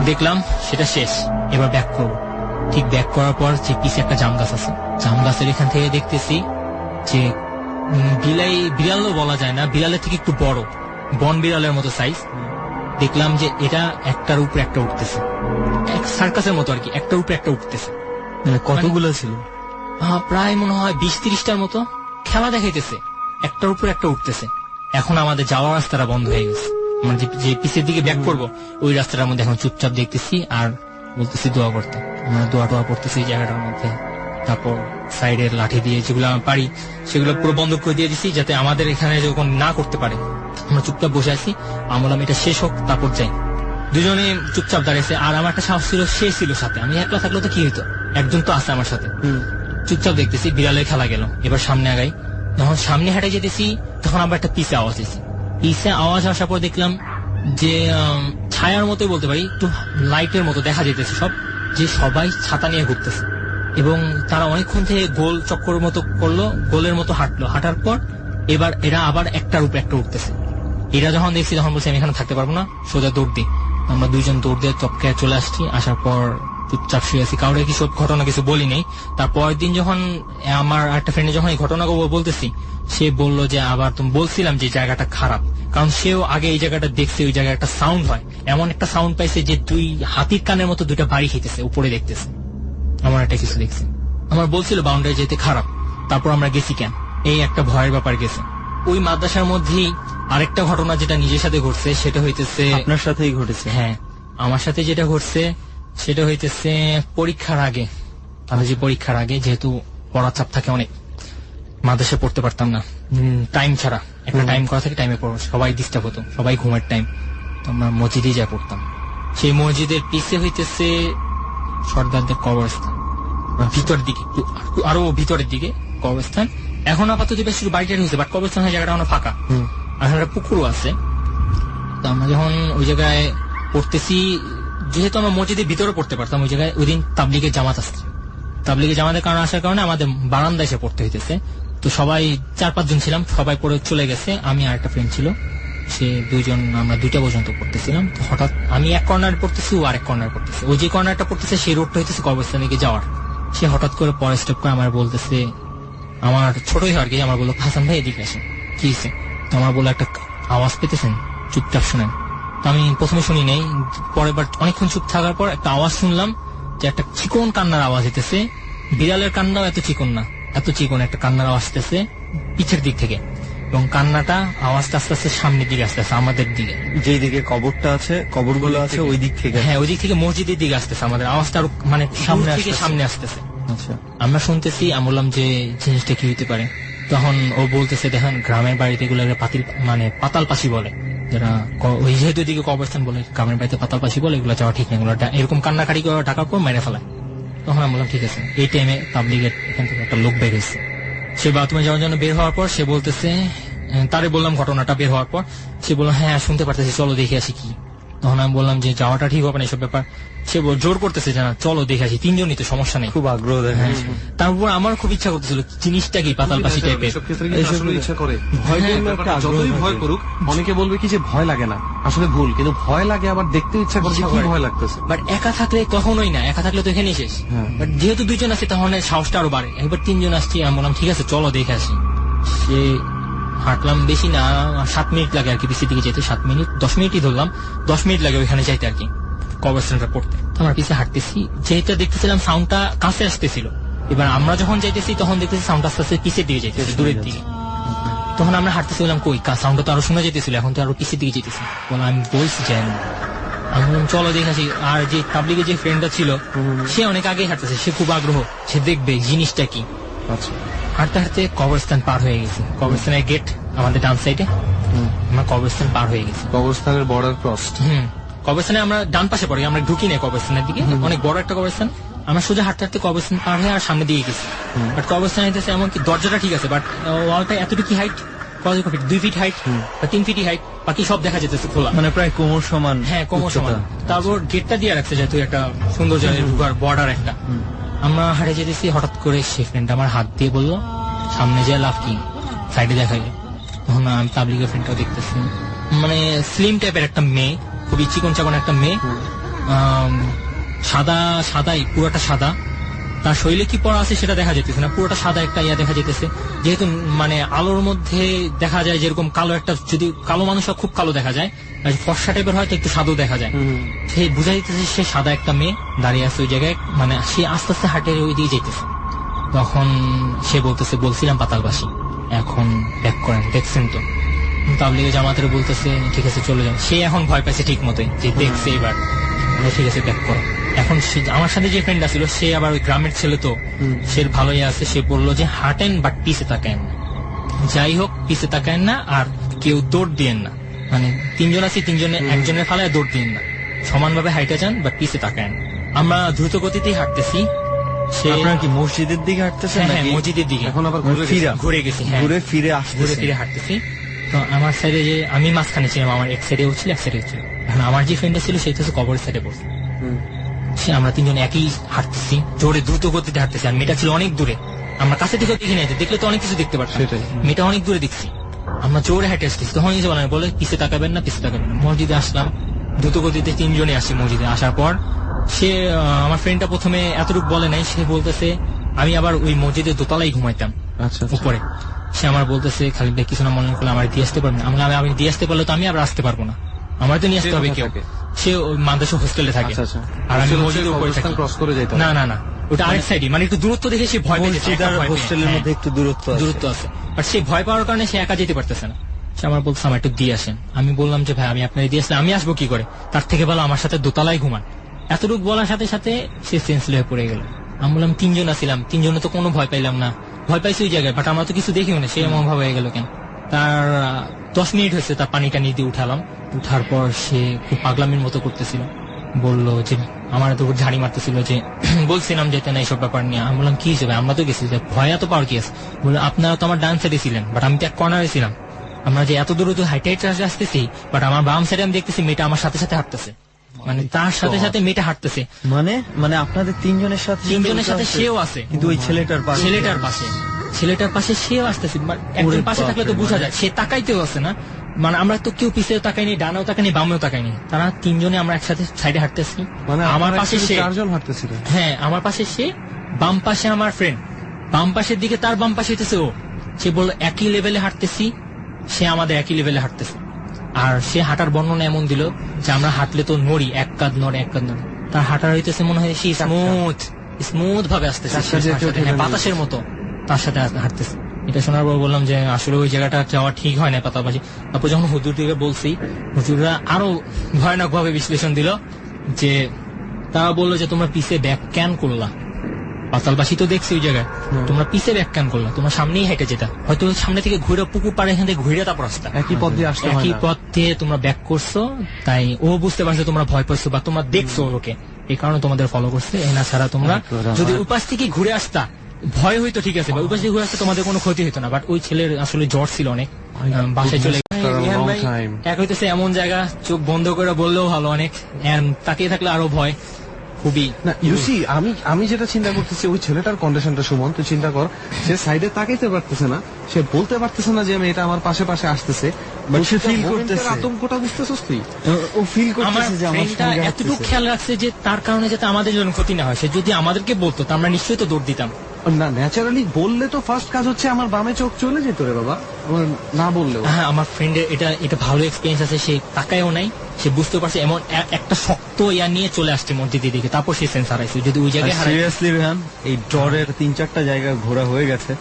দেখলাম সেটা শেষ, এবার ব্যাক করবো। ঠিক ব্যাক করার পর যে পিছে একটা জাম গাছ আছে, জাম গাছের এখান থেকে দেখতেছি যে বিড়ালও বলা যায় না, বিড়ালের থেকে একটু বড়, বন বিড়ালের মতো সাইজ। দেখলাম যে এটা একটার উপরে একটা উঠতেছে, এক সার্কাসের মতো আর কি, একটার উপরে একটা উঠতেছে। কতগুলো ছিল? প্রায় মনে হয় 20-30টার মতো খেলা দেখাইতেছে, একটার উপরে একটা উঠতেছে। এখন আমাদের যাওয়ার রাস্তাটা বন্ধ হয়ে গেছে, মানে যে পিছের দিকে ব্যাক করবো ওই রাস্তাটার মধ্যে এখন চুপচাপ দেখতেছি আর বলতেছি দোয়া করতে। আমরা দোয়া টোয়া করতেছি এই জায়গাটার মধ্যে। তারপর সাইডের লাঠি দিয়ে যেগুলো আমরা পারি সেগুলো পুরো বন্ধ করে দিয়ে দিছি, যাতে আমাদের এখানে যখন না করতে পারে। আমরা চুপচাপ বসে আছি, আমরা এটা শেষ হোক তারপর যাই। দুজনে চুপচাপ দাঁড়িয়েছে, আর আমার একটা সাহস ছিল, সে ছিল সাথে। আমি একলা থাকলে তো কি হইতো, একজন তো আছে আমার সাথে। চুপচাপ দেখতেছি বিড়ালের খেলা গেল, এবার সামনে আগাই। যখন সামনে হাঁটে যেতেছি তখন আবার একটা পিছে আওয়াজ এসেছে। পিছে আওয়াজ আসার পর দেখলাম যে ছায়ার মতোই বলতে পারি, একটু লাইটের মতো দেখা যেতেছে সব, যে সবাই ছাতা নিয়ে ঘুরতেছে এবং তারা অনেকক্ষণ থেকে গোল চক্কর মতো করলো, গোলের মতো হাঁটলো। হাঁটার পর এবার এরা আবার একটার উপর একটা উঠতেছে। এরা যখন দেখছি তখন বলছি আমি এখানে থাকতে পারবো না, সোজা দৌড় দিই। আমরা দুইজন দৌড় দিয়ে চপকে চলে আসছি। আসার পর চুপচাপ শুয়ে আছি, কাউরে কি সব ঘটনা কিছু বলি নেই। তারপরের দিন যখন আমার একটা ফ্রেন্ডে যখন এই ঘটনা বলতেছি, সে বলল যে আবার তুমি বলছিলাম যে জায়গাটা খারাপ, কারণ সেও আগে এই জায়গাটা দেখছে, ওই জায়গায় একটা সাউন্ড হয়, এমন একটা সাউন্ড পাইছে যে দুই হাতির কানের মতো দুইটা বাড়ি খেতেছে উপরে দেখতেছে। আমার একটা কিছু দেখছি, আমার বলছিল বাউন্ডারি যেতে খারাপ। তারপর আমরা গেছি কেন, এই একটা ভয়ের ব্যাপার গেছে। ওই মাদ্রাসার মধ্যেই আরেকটা ঘটনা যেটা নিজের সাথে ঘটছে সেটা হইতেছে আপনার সাথেই ঘটেছে? হ্যাঁ, আমার সাথে যেটা ঘটছে সেটা হইতেছে পরীক্ষার আগে, কলেজে পরীক্ষার আগে, যেহেতু পড়ার চাপ থাকে অনেক, মাদ্রাসায় পড়তে পারতাম না টাইম ছাড়া। একটা টাইম করা থাকে, টাইমে পড়ো, সবাই ডিস্টার্ব হতো, সবাই ঘুমের টাইম, তো আমরা মসজিদে যা পড়তাম। সেই মসজিদের পিছে হইতেছে সর্দারদের কবরস্থান, ভিতরের দিকে, আরো ভিতরের দিকে কবরস্থান। এখন আপাতত বেশ বাড়িটা হয়েছে, বাট কবরস্থান জায়গাটা এখন ফাঁকা, আর একটা পুকুরও আছে। তো আমরা যখন ওই জায়গায় পড়তেছি, যেহেতু আমরা মসজিদের ভিতরে পড়তে পারতাম, ওই জায়গায় ওই দিন তাবলিগের জামাত আসছে। তাবলিগের জামাতের কারণে আসার কারণে আমাদের বারান্দায় এসে পড়তে হইতেছে। তো সবাই 4-5 জন ছিলাম, সবাই পড়ে চলে গেছে। আমি আর একটা ফ্রেন্ড ছিল, সে দুইজন, আমরা 2টা পর্যন্ত পড়তেছিলাম। তো হঠাৎ আমি এক কর্নার পড়তেছি, ও আরেক কর্নার পড়তেছে। ওই যে কর্নারটা পড়তেছে সেই রোডটা হইতেছে কবরস্থান দিকে যাওয়ার। সে হঠাৎ করে পরে স্টেপ করে আমার বলতেছে, আমার ছোটই হয় আর কি, আমার বললো হাসান ভাই এদিকে আসেন। কি হয়েছে? তো আমার বললো একটা আওয়াজ পেতেছেন, চুপচাপ শুনেন। তো আমি প্রথমে শুনি নাই, পরের বার অনেকক্ষণ চুপ থাকার পর একটা আওয়াজ শুনলাম যে একটা চিকন কান্নার আওয়াজ হইতেছে। বিড়ালের কান্নাও এত চিকন না, এত চিকন একটা কান্নার আওয়াজ আসতেছে পিছের দিক থেকে, এবং কান্নাটা আওয়াজটা আস্তে আস্তে সামনের দিকে আসতেছে, আমাদের দিকে, যেই দিকে কবরটা আছে, কবরগুলো আছে ওই দিক থেকে। হ্যাঁ, ওই দিক থেকে মসজিদের দিকে আসতেছে। আমাদের আওয়াজটা আরো মানে সামনে থেকে সামনে আসতেছে। আচ্ছা, আমরা শুনতেছি। আমি বললাম যে জিনিসটা কি হইতে পারে। তখন ও বলতেছে, দেখেন গ্রামের বাড়িতে এগুলো মানে পাতাল পাশি বলে, যারা ওই যেহেতু এদিকে কবরস্থান বলে, গ্রামের বাড়িতে পাতাল পাশি বলে, এগুলো যাওয়া ঠিক না, এগুলো এরকম কান্নাকাটি করে ঢাকার পর মেরে ফেলায়। তখন আমি বললাম ঠিক আছে। এই টাইমে তাবলিগের এখান থেকে একটা লোক বের হয়েছে। সে বাথরুমে যাওয়ার জন্য বের হওয়ার পর সে বলতেছে, তারে বললাম ঘটনাটা বের হওয়ার পর, সে বললো হ্যাঁ শুনতে পারতেছি, চলো দেখে আসি কি। তখন আমি বললাম যে যাওয়াটা ঠিক হবে না এসব ব্যাপার। সে জোর করতেছে যে না চলো দেখে আসি, 3 জনই তো, সমস্যা নেই। খুব আগ্রহ দেখায়। তারপর আমার খুব ইচ্ছা করতেছিল জিনিসটা কি পাতাল পাশি টাইপের। এসব ক্ষেত্রে কিন্তু আসলে ইচ্ছা করে। ভয় হ্যাঁ, করলে একটা ব্যাপারটা আগ্রহ যতই থাকে। ভয় করুক, অনেকে বলবে কি যে ভয় লাগে না, আসলে ভুল, কিন্তু ভয় লাগে, আবার দেখতে ইচ্ছা করে যে কি ভয় লাগতেছে। বাট একা থাকলে কখনোই না, একা থাকলে তো এখানেই শেষ। হ্যাঁ। বাট যেহেতু 2 জন আছে তখন সাহসটা আরো বাড়ে। একবার 3 জন আসছি, আমি বললাম ঠিক আছে চলো দেখে আসি। সে হাঁটলাম বেশি না, 7 মিনিট লাগে আর কি পিছিয়ে দিকে যেতে, 7 মিনিট 10 মিনিটই ধরলাম, 10 মিনিট লাগে ওইখানে যাইতে আর কি, কবরস্থানটা পড়তে। আমরা পিছিয়ে হাঁটতেছি, যেহেতু দেখতেছিলাম সাউন্ডটা কাছে আসতেছিল। এবার আমরা যখন যাইতেছি তখন দেখতেছি সাউন্ড আস্তে আস্তে পিছিয়ে দিকে যাইতেছে, দূরের দিকে। তখন আমরা হাঁটতেছিলাম, কই সাউন্ডটা তো আরো শোনা যেতেছিল, এখন তো আরো পিছিয়ে দিকে যেতেছি। বললাম আমি বলছি যাই না, আমি বললাম চলো দেখেছি। আর যে তাবলিগের যে ফ্রেন্ডটা ছিল সে অনেক আগে হাঁটতেছে, সে খুব আগ্রহ, সে দেখবে জিনিসটা কি। আচ্ছা, হাঁটতে হাঁটতে কবরস্থান পার হয়ে গেছি। কবরস্থানের গেট আমাদের ডান সাইডে, আমরা কবরস্থান পার হয়ে গেছি। কবরস্থানের বর্ডার ক্রস। কবরস্থানে আমরা ডান পাশে পড়ি, আমরা ঢুকি না কবরস্থানের দিকে, অনেক বড় একটা কবরস্থান। আমরা সোজা হাঁটতে হাঁটতে কবরস্থান পার হয়ে আর সামনে দিয়ে গেছি। বাট কবরস্থান হইতেছে এমনকি দরজাটা ঠিক আছে, বাট ওয়ালটা এতটুকু হাইট, 2 ফিট হাইট বা 3 ফিটই হাইট, বাকি সব দেখা যেতেছে খোলা, মানে প্রায় কোমর সমান। হ্যাঁ কোমর সমান। উচ্চতা। তারপর গেটটা দিয়ে রাখছে যেহেতু একটা সুন্দর জায়গায় ঢুকার বর্ডার একটা। আমরা হাঁটে যেতেছি, হঠাৎ করে সে ফ্রেন্ড আমার হাত দিয়ে বললো সামনে যে লাভ কি, সাইডে দেখা যায়। তখন আমি তাবলিগের ফ্রেন্ডটাও দেখতেছি, মানে স্লিম টাইপের একটা মেয়ে, খুবই চিকন চাকন একটা মেয়ে, সাদাই পুরোটা সাদা। তার শরীরে কি পড়া আছে সেটা দেখা যেতেছে না, পুরোটা সাদা একটা ইয়া দেখা যেতেছে। যেহেতু মানে আলোর মধ্যে দেখা যায় যেরকম কালো একটা, যদি কালো মানুষ খুব কালো দেখা যায়, আর ফর্সা টাইপের হয়তো একটু সাদা দেখা যায়। সে বুঝা যেতেছে সে সাদা একটা মেয়ে দাঁড়িয়ে আছে ওই জায়গায়, মানে সে আস্তে আস্তে হাঁটে ওই দিকে যেতেছে। তখন সে বলছিলাম পাতালবাসী, এখন ব্যাক করেন, দেখছেন তো। তাবলিগে জামাতের বলতেছে ঠিক আছে চলে যান। সে এখন ভয় পাইছে ঠিক মতোই, যে দেখছে এবার, ঠিক আছে ব্যাক করো। এখন আমার সাথে যে ফ্রেন্ড ছিল সে আবার ওই গ্রামের ছেলে, তো সে ভালোই আছে। সে বললো যে হাঁটেন বাট পিছে তাকায়েন না, যাই হোক পিছে তাকায়েন না, আর কেউ দৌড় দিয়েন না, মানে 3 জন আছি, 3 জনে একজনের ফালায় দৌড় দিয়েন না, সমানভাবে হাইটে যান বাট পিছে তাকায়েন। আমরা দ্রুত গতিতেই হাঁটতেছি। সে আপনারা কি মসজিদের দিকে হাঁটতেছেন হ্যাঁ, হ্যাঁ, নাকি মসজিদের দিকে এখন আবার মানে ঘুরে ফিরা? গেছে। ঘুরে গেছি, হ্যাঁ, ঘুরে ফিরে ঘুরে আসতেছে? ফিরে হাঁটতেছি। তো আমার সাইডে যে আমি মাঝখানে ছিলাম, আমার এক সাইডে ছিল, এক সাইডে ছিল। এখন আমার যে ফ্রেন্ডটা ছিল সে হচ্ছে কবরের সাইডে বসে। হুম। সে আমরা তিনজন একই হাঁটতেছি, জোরে দ্রুত গতিতে হাঁটতেছি। আর মেয়েটা ছিল অনেক দূরে, আমরা কাছে থেকে দেখি নাই, দেখলে তো অনেক কিছু দেখতে পারতাম। সেটাই। মেয়েটা অনেক দূরে দেখছি, আমরা জোরে হেঁটে আসতেছি। তখন এই যে বলে পিছে তাকাবেন না, পিছে তাকাবেন না। মসজিদে আসলাম, দ্রুত গতিতে তিনজনে আসি মসজিদে। আসার পর সে আমার ফ্রেন্ডটা প্রথমে এতটুকু বলে নাই, সে বলতেছে আমি আবার ওই মসজিদের দোতলায় ঘুমাইতাম আচ্ছা আচ্ছা। উপরে। সে আমার বলতেছে খালি ভাই কিছু না মনে করলে আমার দিয়ে আসতে পারবেন? আমি দিয়ে আসতে পারলে তো আমি আবার আসতে পারবো না, আমার তো নিয়ে আসতে হবে কেউ। সে ওই মাদ্রাসা হোস্টেলে থাকে, আচ্ছা আচ্ছা। আর আমি Hostel হচ্ছে মসজিদের উপরে কবরস্থান থাকি। cross করে যেতে হবে। না না না, ওটা আরেক সাইডে, মানে একটু দূরত্ব দেখে সে ভয় পেয়েছে, মসজিদ আর ভয় পেয়ে। হোস্টেলের হ্যাঁ, মধ্যে একটু দূরত্ব আছে। দূরত্ব আছে। আর সে ভয় পাওয়ার কারণে সে একা যেতে পারতেছে না। সে আমার বলছে আমার একটু দিয়ে আসেন। আমি বললাম যে ভাই আমি আপনার দিয়ে আসলে আমি আসবো কি করে, তার থেকে ভালো আমার সাথে দোতলায় ঘুমান। এতটুকু বলার সাথে সাথে সে সেন্সলেস হয়ে পড়ে গেল। আমি বললাম তিনজন আছিলাম, তিনজনে তো কোনো ভয় পাইলাম না, ভয় পাইছি ওই জায়গায়, বাট আমরা তো কিছু দেখিও না, সে এমন ভাবে হয়ে গেল কেন। তার 10 মিনিট হয়েছে, তার পানিটা নিয়ে দিয়ে উঠালাম। উঠার পর সে খুব পাগলামির মতো করতেছিল, বললো যে আমার তো ঝাড়ি মারতেছিল, যে বলছিলাম যেতে না এইসব ব্যাপার নিয়ে। আমি বললাম কি হিসেবে, আমরা তো গেছি, যে ভয় এত পাওয়ার কি আছে? বললো আপনারা তো আমার ডান সাইডে ছিলেন, বাট আমি তো এক কর্নারে ছিলাম। আমরা যে এত দূরে হাইটে হাইটে আসতেছি, বাট আমার বাম সাইডে আমি দেখতেছি মেয়েটা আমার সাথে সাথে হাঁটতেছে, মানে তার সাথে সাথে মেয়েটা হাঁটতেছে, মানে আপনাদের তিনজনের সাথে তিনজনের সাথে সেও আছে, কিন্তু ওই ছেলেটার পাশে ছেলেটার পাশে সেও আসতেছে। একজন পাশে থাকলে তো বোঝা যায়, সে তাকাইতেও আছে না, মানে আমরা তো কেউ পিছিয়েও তাকাইনি, ডানেও তাকাইনি, বামেও তাকাইনি, তারা তিনজনে আমরা একসাথে সাইডে হাঁটতেছি। মানে আমার পাশে সে, চারজন হাঁটতেছিল। হ্যাঁ আমার পাশে সে, বাম পাশে আমার ফ্রেন্ড, বাম পাশের দিকে তার বাম পাশে হইতেছে ও। সে বললো একই লেভেলে হাঁটতেছি, সে আমাদের একই লেভেলে হাঁটতেছে। আর সে হাঁটার বর্ণনা এমন দিল যে আমরা হাঁটলে তো নড়ি, এক কাঁধ নড়ে এক কাঁধ নড়ে। তার হাঁটার হইতেছে মনে হয় সে স্মুথ ভাবে আসতেছে, চাকা দিয়ে কেউ ঠেলে হ্যাঁ, নিয়ে বাতাসের মতো তার সাথে হাঁটতেছে। এটা শোনার পর বললাম যে আসলে ওই জায়গাটা যাওয়া ঠিক হয় না পাতাপাশি। তারপর যখন হুজুর দিকে বলছি, হুজুররা আরো ভয়ানক ভাবে বিশ্লেষণ দিল, যে তারা বললো যে তোমরা পিছে ব্যাক ক্যান করলা, পাতালবাসী তো দেখছি ওই জায়গায়, তোমরা পিছে ব্যাক ক্যান করলা, তোমার সামনেই হেঁটে যেটা, হয়তো সামনে থেকে ঘুরে পুকুর পাড়ে এখান থেকে ঘুরে তারপর রাস্তা, একই পথ দিয়ে আসতে হয় একই না। পথ দিয়ে তোমরা ব্যাক করছো, তাই ও বুঝতে পারছে তোমরা ভয় পাচ্ছো বা তোমরা দেখছো ওকে, এই কারণে তোমাদের ফলো করছে। না ছাড়া তোমরা যদি উপাস থেকে ঘুরে আসতা, ভয় হইতো ঠিক আছে, বা উপাস থেকে ঘুরে আসতে তোমাদের কোনো ক্ষতি হতো না। বাট ওই ছেলের আসলে জ্বর ছিল অনেক, বাসায় চলে গেছে। After a রিহান long ভাই, time. এক হইতেছে এমন জায়গা, চোখ বন্ধ করে বললেও ভালো, অনেক তাকিয়ে থাকলে আরো ভয়, খুবই। না ইউসি, আমি যেটা চিন্তা করতেছি, ওই ছেলেটার কন্ডিশনটা সুমন তুই চিন্তা কর, সে সাইডে তাকাইতে পারতেছে না, সে বলতে পারতেছে না যে আমি এটা আমার পাশে পাশে আসতেছে, But সে প্রতিটা feel moment এর করতেছে। আতঙ্কটা বুঝতেছিস তুই? ও ফিল আমার করতেছে যে আমার ফ্রেন্ডটা সঙ্গে এতটুকু হাঁটতেছে। খেয়াল রাখছে যে তার কারণে যাতে আমাদের জন্য ক্ষতি না হয়। সে যদি আমাদেরকে বলতো তা আমরা নিশ্চয়ই তো দৌড় দিতাম। না ন্যাচারালি বললে তো ফার্স্ট কাজ হচ্ছে আমার বামে চোখ চলে যেত রে বাবা, আমার না বললেও। হ্যাঁ, আমার ফ্রেন্ডের এটা ভালো এক্সপিরিয়েন্স আছে, সে তাকায়ও নাই, সে বুঝতে পারছে এমন একটা শক্ত ইয়া নিয়ে চলে আসছে মসজিদের দিকে, তারপর সে সেন্স হারাইছে। যদি ওই জায়গায় হারাই, সিরিয়াসলি রেহান, এই ডরের 3-4টা জায়গা ঘোরা হয়ে গেছে,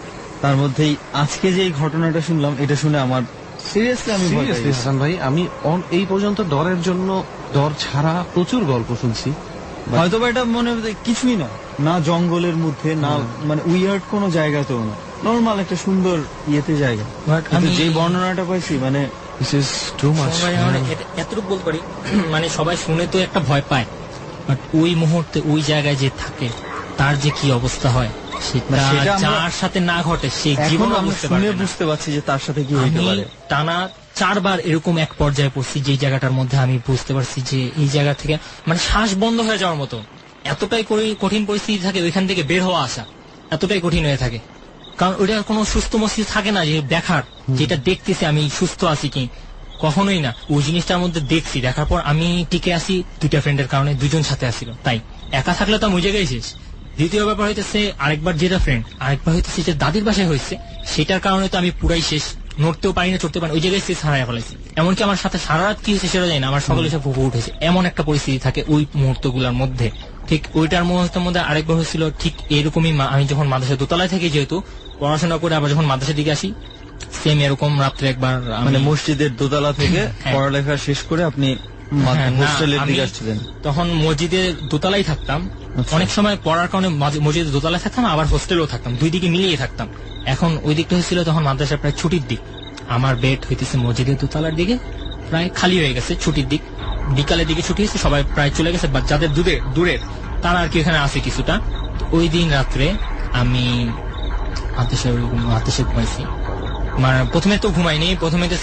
তার মধ্যেই আজকে যে এই ঘটনাটা শুনলাম, এটা শুনে আমার সিরিয়াসলি আমি ভয় সিরিয়াসলি পেয়ে গেছি। হাসান ভাই, আমি এই পর্যন্ত ডরের জন্য ডর ছাড়া প্রচুর গল্প শুনছি। হয়তো বা এটা মনে হয় কিছুই না, না জঙ্গলের মধ্যে, না মানে উইয়ার্ড কোনো জায়গাতেও না, নর্মাল একটা সুন্দর ইয়েতে জায়গা। But কিন্তু আমি- যে বর্ণনাটা পাইছি, মানে দিস ইজ টু মাচ। সবাই মানে এতটুকু বলতে পারি, মানে সবাই শুনে তো একটা ভয় পায়, বাট ওই মুহূর্তে ওই জায়গায় যে থাকে তার যে কি অবস্থা হয়, সেটা সেটা আমরা- যার সাথে না ঘটে সে এখন জীবনে আমরা বুঝতে শুনে পারবে না। বুঝতে পারছি যে তার সাথে কি হইতে আমি পারে। টানা 4 বার এরকম এক পর্যায়ে পড়ছি, যে জায়গাটার মধ্যে আমি বুঝতে পারছি যে এই জায়গা থেকে মানে শ্বাস বন্ধ হয়ে যাওয়ার মতো এতটাই কঠিন পরিস্থিতি থাকে, ওইখান থেকে বের হওয়া আসা এতটাই কঠিন হয়ে থাকে। কারণ ওইটা কোনো সুস্থ মস্তিষ্ক থাকে না যে দেখার, যেটা দেখতেছি আমি সুস্থ আছি কি, কখনোই না। ওই জিনিসটার মধ্যে দেখছি, দেখার পর আমি টিকে আসি 2টা ফ্রেন্ডের কারণে, 2জন সাথে আসছিল, তাই একা থাকলে তো আমি ওই জায়গায় শেষ। দ্বিতীয় ব্যাপার হইতেছে আরেকবার যেটা ফ্রেন্ড, আরেকবার হইতেছে যে দাদির বাসায় হয়েছে, সেটার কারণে তো আমি পুরাই শেষ, নড়তেও পারি না, চড়তে পারি না, ওই জায়গায় শেষ হারাই ফেলাইছি। এমনকি আমার সাথে সারা রাত কি হয়েছে সেটা জানি না, আমার সকালে সব ফুফু উঠেছে, এমন একটা পরিস্থিতি থাকে ওই মুহূর্তগুলোর মধ্যে। ঠিক ওইটার মুহূর্তের মধ্যে আরেকবার হয়েছিল ঠিক এরকমই, আমি যখন মাদ্রাসা দোতলায় থাকি, যেহেতু পড়াশোনা করে আবার যখন মাদ্রাসার দিকে আসি, সেম এরকম রাত্রে একবার মানে মসজিদের দোতলা থেকে হ্যাঁ। পড়ালেখা শেষ করে আপনি হ্যাঁ, না, হোস্টেলের আমি দিকে আসছিলেন। তখন মসজিদের দোতলায় থাকতাম, আচ্ছা। অনেক সময় পড়ার কারণে মসজিদের দোতলায় থাকতাম, আবার হোস্টেলেও থাকতাম, দুই দিকে মিলিয়ে থাকতাম। এখন ওই দিকটা হয়েছিল তখন মাদ্রাসার প্রায় ছুটির দিক, আমার বেড হইতেছে মসজিদের দোতলার দিকে, প্রায় খালি হয়ে গেছে, ছুটির দিক, বিকালের দিকে ছুটি হয়েছে, সবাই প্রায় চলে গেছে, বা যাদের দূরের তারা আর কি এখানে আছে কিছুটা। তো ওই দিন রাত্রে আমি হাতে ঘুমাইছি। মানে প্রথমে তো ঘুমাইনি, প্রথমে তো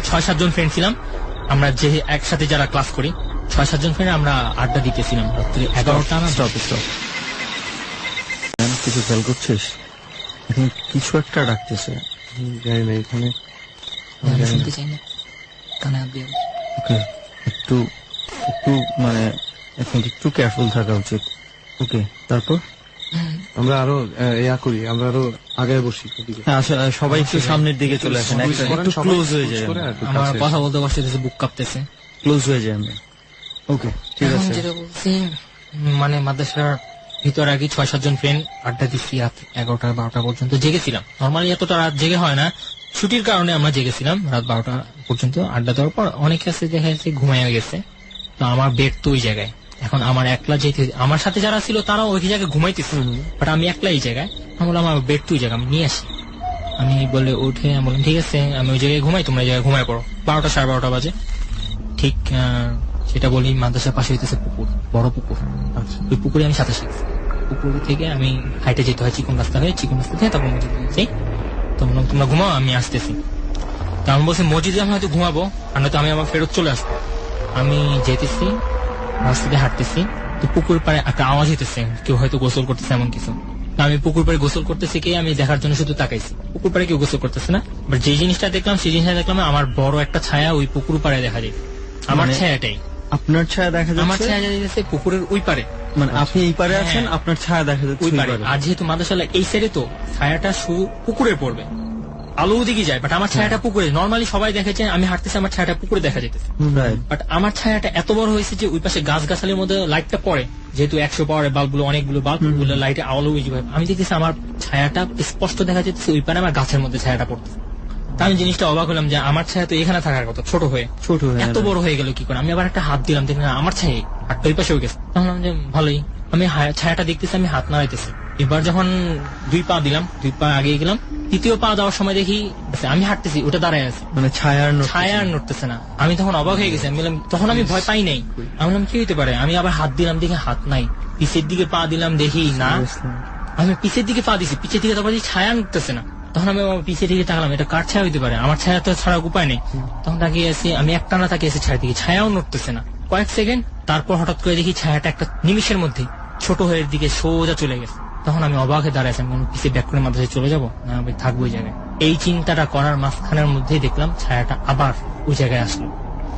6-7 জন ফ্রেন্ড ছিলাম আমরা, যে একসাথে যারা ক্লাস করি 6-7 জন ফ্রেন্ড আমরা আড্ডা দিতেছিলাম রাত্রে 11টা না। স্টপ কিছু খেয়াল করছিস? এখন কিছু একটা ডাকতেছে, জানি না এখানে। আমি শুনতে চাই না, কানে হাত দিয়ে। ওকে, একটু একটু মানে এখন একটু কেয়ারফুল থাকা উচিত। ওকে, তারপর আমরা আরো ইয়া করি, আমরা আরো আগে বসি। হ্যাঁ, সবাই একটু সামনের দিকে চলে আসেন, একটু ক্লোজ হয়ে যায়। আমার কথা বলতে বসতে বুক কাঁপতেছে, ক্লোজ হয়ে যায় আমরা। ওকে, ঠিক এখন আছে। যেটা বলছি, মানে মাদ্রাসার ভিতর আগে 6-7 জন ফ্রেন্ড আড্ডা দিচ্ছি রাত 11টা-12টা পর্যন্ত জেগেছিলাম। নর্মালি এতটা রাত জেগে হয় না, ছুটির কারণে আমরা জেগেছিলাম রাত 12টা পর্যন্ত আড্ডা দেওয়ার পর। অনেকে আছে দেখা যাচ্ছে ঘুমাইয়া গেছে, তো আমার বেড তো ওই জায়গায়। এখন আমার একলা যেতে, আমার সাথে যারা ছিল তারাও ওই জায়গায় ঘুমাইতেছে, বাট আমি একলা এই জায়গায়। আমি বললাম আমার বেড তো ওই জায়গায়, আমি নিয়ে আসি। আমি বলে উঠে আমি বললাম ঠিক আছে আমি ওই জায়গায় ঘুমাই, তোমরা এই জায়গায় ঘুমাই পড়ো। 12টা-12:30 বাজে ঠিক। সেটা বলি মাদ্রাসার পাশে হইতেছে পুকুর, বড় পুকুর। ওই পুকুরে আমি সাঁতার শিখছি। পুকুর থেকে আমি হাইটে যেতে হয় চিকন রাস্তা হয়ে, চিকন রাস্তা থেকে তারপর মসজিদে যাই। তো বললাম তোমরা ঘুমাও, আমি আসতেছি। তো আমি বলছি মসজিদে আমি হয়তো ঘুমাবো, আর নয়তো আমি আবার ফেরত চলে আসবো। আমি যেতেছি, রাস্তা দিয়ে হাঁটতেছি, তো পুকুর পাড়ে একটা আওয়াজ হইতেছে, কেউ হয়তো গোসল করতেছে এমন কিছু। তো আমি পুকুর পাড়ে গোসল করতেছি কে আমি দেখার জন্য শুধু তাকাইছি। পুকুর পাড়ে কেউ গোসল করতেছে না, বাট যে জিনিসটা দেখলাম সেই জিনিসটা দেখলাম আমার বড় একটা ছায়া ওই পুকুর পাড়ে দেখা যায়। আমার ছায়াটাই, আপনার ছায়া দেখা আমার যাচ্ছে? ছায়া যাচ্ছে পুকুরের ওই পারে। মানে আপনি এই পারে হ্যাঁ। আছেন, আপনার ছায়া দেখা যাচ্ছে ওই ওই পারে। পারে। আর যেহেতু মাদ্রাসা এই সাইডে, তো ছায়াটা শুধু পুকুরে পড়বে, আলো ওদিকে যায়, বাট আমার ছায়াটা পুকুরে। নর্মালি সবাই দেখেছে আমি হাঁটতেছি, আমার ছায়াটা পুকুরে দেখা যেতেছে, রাইট। বাট আমার ছায়াটা এত বড় হয়েছে যে ওই পাশে গাছ গাছালির মধ্যে লাইটটা পড়ে, যেহেতু 100 পাওয়ারের বাল্বগুলো, অনেকগুলো বাল্বগুলো লাইটে আলো ওইভাবে আমি দেখতেছি আমার ছায়াটা স্পষ্ট দেখা যেতেছে ওই পারে, আমার গাছের মধ্যে ছায়াটা পড়তেছে। তা আমি জিনিসটা অবাক হলাম যে আমার ছায়া তো এখানে থাকার কথা, ছোট হয়ে এত বড় হয়ে গেল কি করে। আমি আবার একটা হাত দিলাম, দেখলাম আমার ছায়া আর ওই পাশে গেছে। তখন যে ভালোই, আমি ছায়াটা দেখতেছি, আমি হাত নাড়াইতেছি। এবার যখন 2 পা দিলাম, 2 পা আগে গেলাম, 3য় পা দেওয়ার সময় দেখি আমি হাঁটতেছি, ওটা দাঁড়ায় আছে, মানে ছায়া আর নড়তেছে না। আমি তখন অবাক হয়ে গেছি, আমি বললাম, তখন আমি ভয় পাই নাই। আমি বললাম কি হতে পারে, আমি আবার হাত দিলাম, দেখি হাত নাই। পিছের দিকে পা দিলাম, দেখি না। আমি পিছের দিকে পা দিছি, পিছের দিকে তারপর ছায়া নড়তেছে না। তখন আমি পিছের দিকে তাকালাম, এটা কার ছায়া হইতে পারে, আমার ছায়া তো ছাড়া উপায় নেই। তখন তাকিয়ে আছি, আমি একটানা তাকিয়ে আছি ছায়া দিকে, ছায়াও নড়তেছে না। কয়েক সেকেন্ড তারপর হঠাৎ করে দেখি ছায়াটা একটা নিমিষের মধ্যে ছোট হয়ে দিকে সোজা চলে গেছে। তখন আমি অবাক হয়ে দাঁড়াইছি, আমি পিছিয়ে ব্যাক করে মাদ্রাসায় চলে যাবো না আমি থাকবো ওই জায়গায়। এই চিন্তাটা করার মাঝখানের মধ্যেই দেখলাম ছায়াটা আবার ওই জায়গায় আসলো,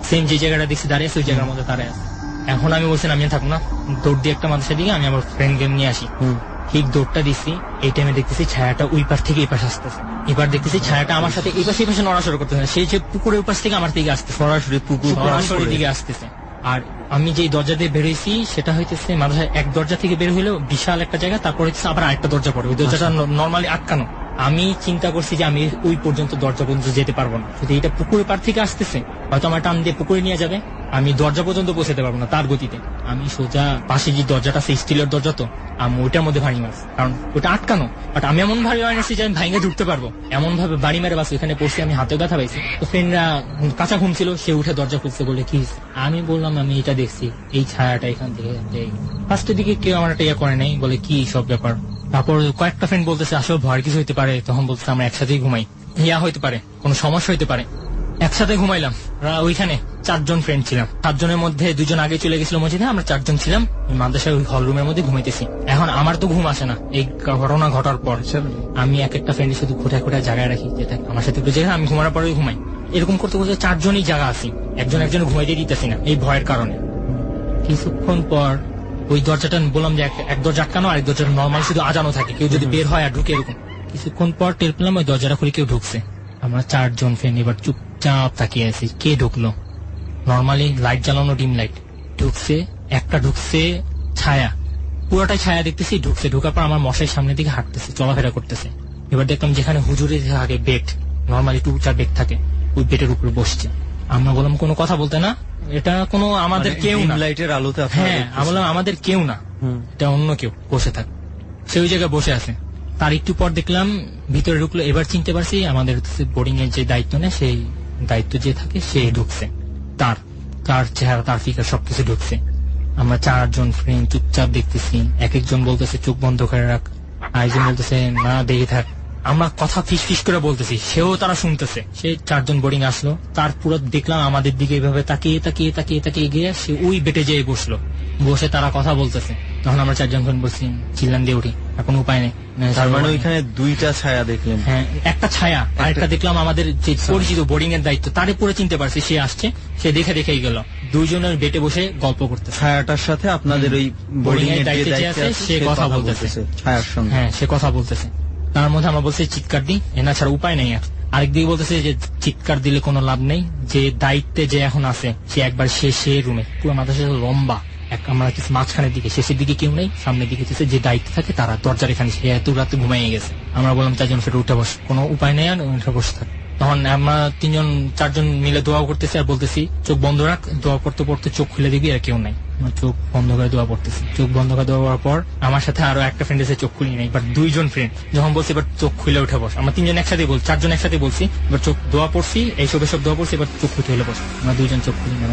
সেম যে জায়গাটা দেখছি দাঁড়িয়ে আছে ওই জায়গার মধ্যে দাঁড়িয়ে আছে। এখন আমি বলছিলাম আমি থাকবো না, দৌড় দিয়ে একটা মাদ্রাসার দিকে আমি আমার ফ্রেন্ড গেম নিয়ে আসি। ঠিক দৌড়টা দিচ্ছি, এই টাইমে দেখতেছি ছায়াটা ওই পাশ থেকে এই পাশে আসতেছে। এবার দেখতেছি ছায়াটা আমার সাথে এই পাশে নড়াচড়া করতেছে, সেই যে পুকুরের পাশ থেকে আমার দিকে আসতেছে, সরাসরি দিকে আসতেছে। আর আমি যে দরজা দিয়ে বেরোইছি সেটা হইতেছে মাদ্রাসায় এক দরজা থেকে বের হইলেও বিশাল একটা জায়গা, তারপর হচ্ছে আবার আরেকটা দরজা পড়ে, ওই দরজাটা নর্মালি আটকানো। আমি চিন্তা করছি যে আমি ওই পর্যন্ত দরজা পর্যন্ত যেতে পারবো না, যদি এটা পুকুরের পার থেকে আসতেছে হয়তো আমার টান দিয়ে পুকুরে নিয়ে যাবে, আমি দরজা পর্যন্ত পৌঁছাতে পারবো না তার গতিতে। আমি সোজা পাশে যে দরজাটা সেই স্টিলের দরজা, তো আমি ওইটার মধ্যে ভারী মারছি, কারণ ওটা আটকানো। বাট আমি এমন ভাবে মারছি যে আমি ভাঙে ঢুকতে পারবো, এমন ভাবে বাড়ি মেরে বাস ওখানে পড়ছি, আমি হাতে ব্যথা পাইছি। তো ফ্রেন্ডরা কাঁচা ঘুম ছিল, সে উঠে দরজা খুলছে, বলে কি আমি বললাম আমি এটা দেখছি, এই ছায়াটা এখান থেকে ফার্স্টের দিকে কেউ আমার একটা ইয়ে করে নাই, বলে কি সব ব্যাপার। তারপর কয়েকটা ফ্রেন্ড বলতেছে আসলে ভয়ের কিছু হইতে পারে, তখন বলতেছে আমরা একসাথেই ঘুমাই, ইয়া হইতে পারে কোনো সমস্যা হইতে পারে। একসাথে ঘুমাইলাম, ওইখানে 4 জন ফ্রেন্ড ছিলাম, 4 জনের মধ্যে 2 জন আগে চলে গেছিল মসজিদে, আমরা 4 জন ছিলাম মাদ্রাসার ওই হল রুমের মধ্যে ঘুমাইতেছি। এখন আমার তো ঘুম আসে না এই ঘটনা ঘটার পর, আমি এক একটা ফ্রেন্ডের শুধু খোঁটা খোঁটা জায়গায় রাখি, যেটা আমার সাথে একটু জায়গা, আমি ঘুমানোর পরে ঘুমাই। এরকম করতে করতে 4 জনই জায়গা আছি, একজন ঘুমাইতে দিতেছি না এই ভয়ের কারণে। কিছুক্ষণ পর ওই দরজাটা বললাম যে এক দরজা আটকানো, আরেক দরজাটা নর্মাল শুধু আজানো থাকে, কেউ যদি বের হয় আর ঢুকে এরকম। কিছুক্ষণ পর টের পেলাম ওই দরজাটা খুলে কেউ ঢুকছে। আমরা 4 জন ফ্রেন্ড এবার চুপচাপ তাকিয়ে আছি, কে ঢুকলো। নর্মালি লাইট জ্বালানো, ডিম লাইট। ঢুকছে, একটা ঢুকছে ছায়া, পুরোটাই ছায়া দেখতেছি ঢুকছে। ঢুকার পর আমার মশাইয়ের সামনে দিকে হাঁটতেছে, চলাফেরা করতেছে। এবার দেখলাম যেখানে হুজুরের থাকে বেড, নর্মালি 2-4 বেড থাকে, ওই বেডের উপরে বসছে। আমরা বললাম কোনো কথা বলতে না, এটা কোনো আমাদের কেউ না, লাইটের আলোতে। হ্যাঁ আমি বললাম আমাদের কেউ না, এটা অন্য কেউ বসে থাক। সে ওই জায়গায় বসে আছে। তার একটু পর দেখলাম ভিতরে ঢুকলো। এবার চিনতে পারছি আমাদের বোর্ডিং এর যে দায়িত্ব নেয়, সেই দায়িত্ব যে থাকে সে ঢুকছে। তার চেহারা, তার ফিগার সবকিছু ঢুকছে। আমরা 4 জন ফ্রেন্ড চুপচাপ দেখতেছি, এক একজন বলতেছে চোখ বন্ধ করে রাখ, আরেকজন বলতেছে না দেখে থাক। আমরা কথা ফিস ফিস করে বলতেছি, সেও তারা শুনতেছে। সে 4 জন বোর্ডিং আসলো, তার পুরো দেখলাম আমাদের দিকে এইভাবে তাকিয়ে তাকিয়ে তাকিয়ে তাকিয়ে গিয়ে সে ওই বেটে যেয়ে বসলো, বসে তারা কথা বলতেছে। তখন আমরা 4 জন ফ্রেন্ড বলছি চিল্লান দিয়ে উঠি, এখন উপায় নেই। তার মানে ওইখানে 2টা ছায়া দেখলেন? হ্যাঁ, একটা ছায়া, আরেকটা দেখলাম আমাদের যে পরিচিত বোর্ডিং এর দায়িত্ব, তারে পুরো চিনতে পারছি, সে আসছে, সে দেখে দেখেই গেল। 2 জনের বেটে বসে গল্প করতে, ছায়াটার সাথে আপনাদের ওই বোর্ডিং এর দায়িত্বে যে আছে সে কথা বলতেছে ছায়ার সঙ্গে। হ্যাঁ, সে কথা বলতেছে। তার মধ্যে আমরা বলছি চিৎকার দিই, এনা ছাড়া উপায় নেই। আর আরেকদিকে বলতেছে যে চিৎকার দিলে কোনো লাভ নেই, যে দায়িত্বে যে এখন আছে সে একবার সে রুমে, পুরো মাদ্রাসা লম্বা, আমরা কিছু মাঝখানের দিকে, শেষের দিকে কেউ নেই, সামনের দিকে যে দায়িত্ব থাকে তারা দরজার এখানে, সে এত রাতে ঘুমাইয়ে গেছে। আমরা বললাম 4 জন ফেটে উঠে বস, কোনো উপায় নেই, আর উঠে বসে থাক। তখন আমরা 4 জন মিলে দোয়া করতেছি আর বলতেছি চোখ বন্ধ রাখ, দোয়া করতে পড়তে চোখ খুলে দিবি, আর কেউ নাই। আমরা চোখ বন্ধ করে দোয়া পড়তেছি, চোখ বন্ধ করে দোয়া করার পর আমার সাথে আরো একটা ফ্রেন্ড এসে চোখ খুলি নাই, বাট 2 জন ফ্রেন্ড যখন বলছি এবার চোখ খুলে উঠে বস, আমরা 3 জন একসাথে বলছি, 4 জন একসাথে বলছি, এবার চোখ দোয়া পড়ছি, এইসব দোয়া পড়ছি, এবার চোখ খুলে হলে বস। আমরা 2 জন চোখ খুলি না,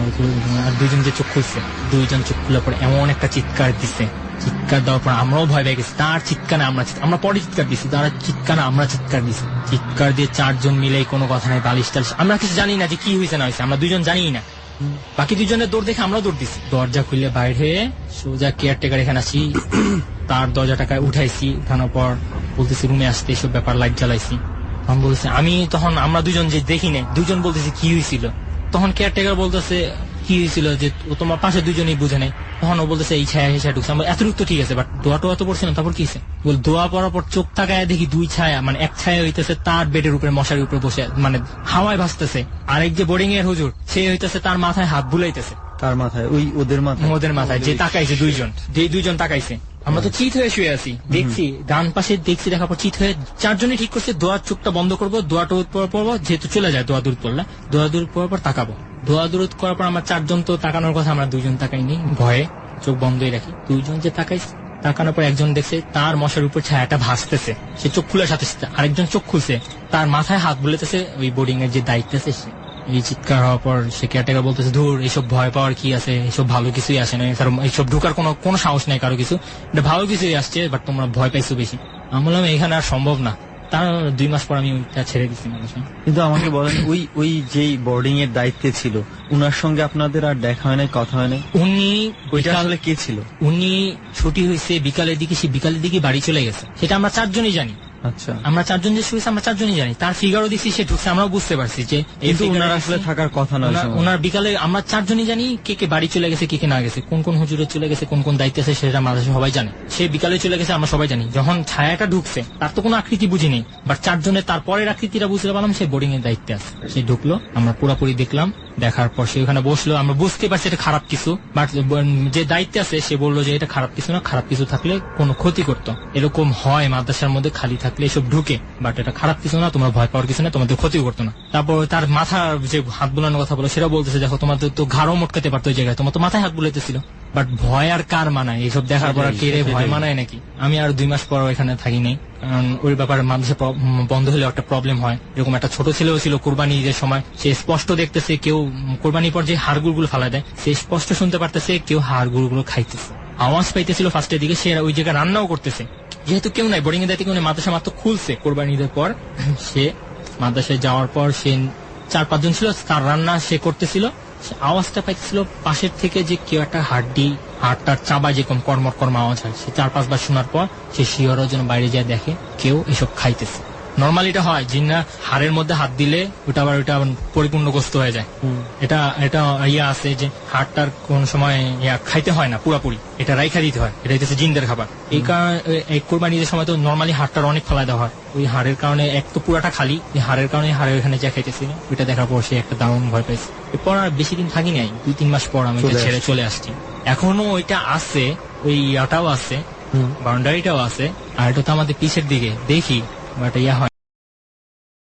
আর 2 জন যে চোখ খুলছে, 2 জন চোখ খুলে পরে এমন একটা চিৎকার দিচ্ছে, চিৎকার দেওয়ার পর আমরাও ভয় পেয়ে গেছি। তার চিৎকারে আমরা পরে চিৎকার দিচ্ছি, তারা চিৎকারে আমরা চিৎকার দিচ্ছি। চিৎকার দিয়ে 4 জন মিলে কোনো কথা নাই, বালিশ টালিশ, আমরা কিছু জানি না যে কি হয়েছে না হয়েছে, আমরা 2 জন জানি না। বাকি 2 জনের দৌড় দেখে আমরাও দৌড় দিচ্ছি, দরজা খুলে বাইরে হয়ে সোজা কেয়ারটেকার এখানে আসি, তার দরজাটাকে উঠাইছি, উঠানোর পর বলতেছি রুমে আসতে, এসব ব্যাপার, লাইট জ্বালাইছি। তখন বলছে তখন আমরা 2 জন যে দেখি না, 2 জন বলতেছি কি হয়েছিল, তখন কেয়ারটেকার বলতেছে কি হয়েছিল যে ও তোমার পাশে 2 জনই বুঝে নেই, তখন ও বলতেছে এই ছায়া হিসেবে ঢুকছে। আমরা এতটুকু তো ঠিক আছে, বাট দোয়া টোয়া তো পড়ছিলাম, তারপর কি হয়েছে বল, দোয়া পড়ার পর চোখ তাকায় দেখি 2 ছায়া, মানে এক ছায়া হইতেছে তার বেডের উপরে, মশারির উপরে বসে, মানে হাওয়ায় ভাসতেছে, আরেক যে বোর্ডিং এর হুজুর সে হইতেছে তার মাথায় হাত বুলাইতেছে। তার মাথায়? ওদের মাথায় যে তাকাইছে 2 জন, যে 2 জন তাকাইছে। আমরা তো চিত হয়ে শুয়ে আছি, দেখছি ডান পাশে, দেখছি দেখার পর চিত হয়ে 4 জনই ঠিক করছে দোয়ার চোখটা বন্ধ করবো, দোয়াটা পড়বো, যেহেতু চলে যায় দোয়া দূর পড়লে, দোয়া দূর পড়ার পর তাকাবো। দোয়া দূর করার পর আমরা 4 জন তো তাকানোর কথা, আমরা 2 জন তাকাইনি, ভয়ে চোখ বন্ধই রাখি। 2 জন যে তাকাইছে, তাকানোর পর একজন দেখছে তার মশার উপর ছায়াটা ভাসতেছে, সে চোখ খোলার সাথে সাথে আরেকজন চোখ খুলছে, তার মাথায় হাত বুলাইতেছে ওই বোর্ডিং এর যে দায়িত্ব আছে সে। এই চিৎকার হওয়ার পর সে কেয়ারটেকার বলতেছে ধুর, এইসব ভয় পাওয়ার কি আছে, এইসব ভালো কিছুই আসে না, এইসব ঢুকার কোনো সাহস নেই কারো কিছু, এটা ভালো কিছুই আসছে, বাট তোমরা ভয় পাইছো বেশি। আমি বললাম এখানে আর সম্ভব না। তার 2 মাস পর আমি ওইটা ছেড়ে দিচ্ছি। কিন্তু আমাকে বলেন, ওই যেই বোর্ডিং এর দায়িত্বে ছিল, উনার সঙ্গে আপনাদের আর দেখা হয় নাই, কথা হয় নাই? উনি ওইটা আসলে কে ছিল? উনি ছুটি হয়েছে বিকালের দিকে, সে বিকালের দিকে বাড়ি চলে গেছে, সেটা আমরা 4 জনই জানি। আচ্ছা, আমরা 4 জন যে শুয়েছে আমরা 4 জনই জানি, তার ফিগারও দিচ্ছি, সে ঢুকছে, আমরাও বুঝতে পারছি যে কিন্তু ওনার আসলে থাকার কথা নয়। ওনার বিকালে আমরা 4 জনই জানি কে বাড়ি চলে গেছে, কে না গেছে, কোন হুজুরে চলে গেছে, কোন দায়িত্ব আছে সেটা মাদ্রাসা সবাই জানে। সে বিকালে চলে গেছে আমরা সবাই জানি। যখন ছায়াটা ঢুকছে তার তো কোনো আকৃতি বুঝিনি, বাট 4 জনের তারপরের আকৃতিটা বুঝতে পারলাম, সে বোর্ডিং এর দায়িত্বে আছে। সে ঢুকলো, আমরা পুরোপুরি দেখলাম, দেখার পর সে ওখানে বসলো, আমরা বুঝতে পারছি এটা খারাপ কিছু, বাট যে দায়িত্বে আছে সে বললো যে এটা খারাপ কিছু না, খারাপ কিছু থাকলে কোনো ক্ষতি করতো, এরকম হয় মাদ্রাসার মধ্যে খালি থাকলে এসব ঢুকে, বাট এটা খারাপ কিছু না, তোমার ভয় পাওয়ার কিছু না, তোমাদের ক্ষতি করতো না। তারপর তার মাথা যে হাত বুলানোর কথা বলো, সেটা বলতেছে দেখো তোমাদের তো ঘাড়ও মটকাতে পারতো ওই জায়গায়, তোমার তো মাথায় হাত বুলাইতেছিল, বাট ভয় আর কার মানায়, এইসব দেখার পর কে রে ভয় মানায় নাকি। আমি আর 2 মাস পর এখানে থাকি নাই, কারণ ওই ব্যাপারে মাদ্রাসা বন্ধ হলে একটা প্রবলেম হয়। এরকম একটা ছোট ছেলেও ছিল কোরবানি ঈদের সময়, সে স্পষ্ট দেখতেছে কেউ কোরবানির পর যে হাড়গুড়গুলো ফালা দেয়, সে স্পষ্ট শুনতে পারতেছে কেউ হাড়গুড়গুলো খাইতেছে, আওয়াজ পাইতেছিল ফার্স্টের দিকে, সে ওই জায়গায় রান্নাও করতেছে, যেহেতু কেউ নাই বোর্ডিং এর দায়িত্বে কেউ নেই, মাদ্রাসা মাত্র খুলছে কোরবানি ঈদের পর। সে মাদ্রাসায় যাওয়ার পর সে 4-5 জন ছিল, তার রান্না সে করতেছিল, আওয়াজটা পাইছিল পাশের থেকে যে কেউ একটা হাড়টার চাবায় যেরকম কর্ম আওয়াজ হয়, সে 4-5 বার শোনার পর সে শিহরের জন্য বাইরে যায়, দেখে কেউ এসব খাইতেছে। নর্মালি এটা হয় জিন্না হাড়ের মধ্যে হাত দিলে ওটা আবার পরিপূর্ণ গ্রস্ত হয়ে যায়, এটা ইয়া আছে যে হাড়টার কোন সময় খাইতে হয় না পুরাপুরি, এটা রাইখা দিতে হয়, এটা হচ্ছে জিন্দের খাবার। এই কারণে এই কোরবানির সময় তো নর্মালি হাড়টার অনেক ফেলা দেওয়া হয়, ওই হাড়ের কারণে এক তো পুরাটা খালি, হাড়ের কারণে হাড়ের এখানে যা খাইতেছিল, ওইটা দেখার পর সে একটা দারুণ ভয় পাইছে। এরপর আর বেশি দিন থাকি নাই, 2-3 মাস পর আমি ছেড়ে চলে আসছি। এখনো ওইটা আছে, ওই ইয়াটাও আছে, বাউন্ডারিটাও আছে, আর এটা তো আমাদের পিছের দিকে দেখি, বাট ইয়া হয়।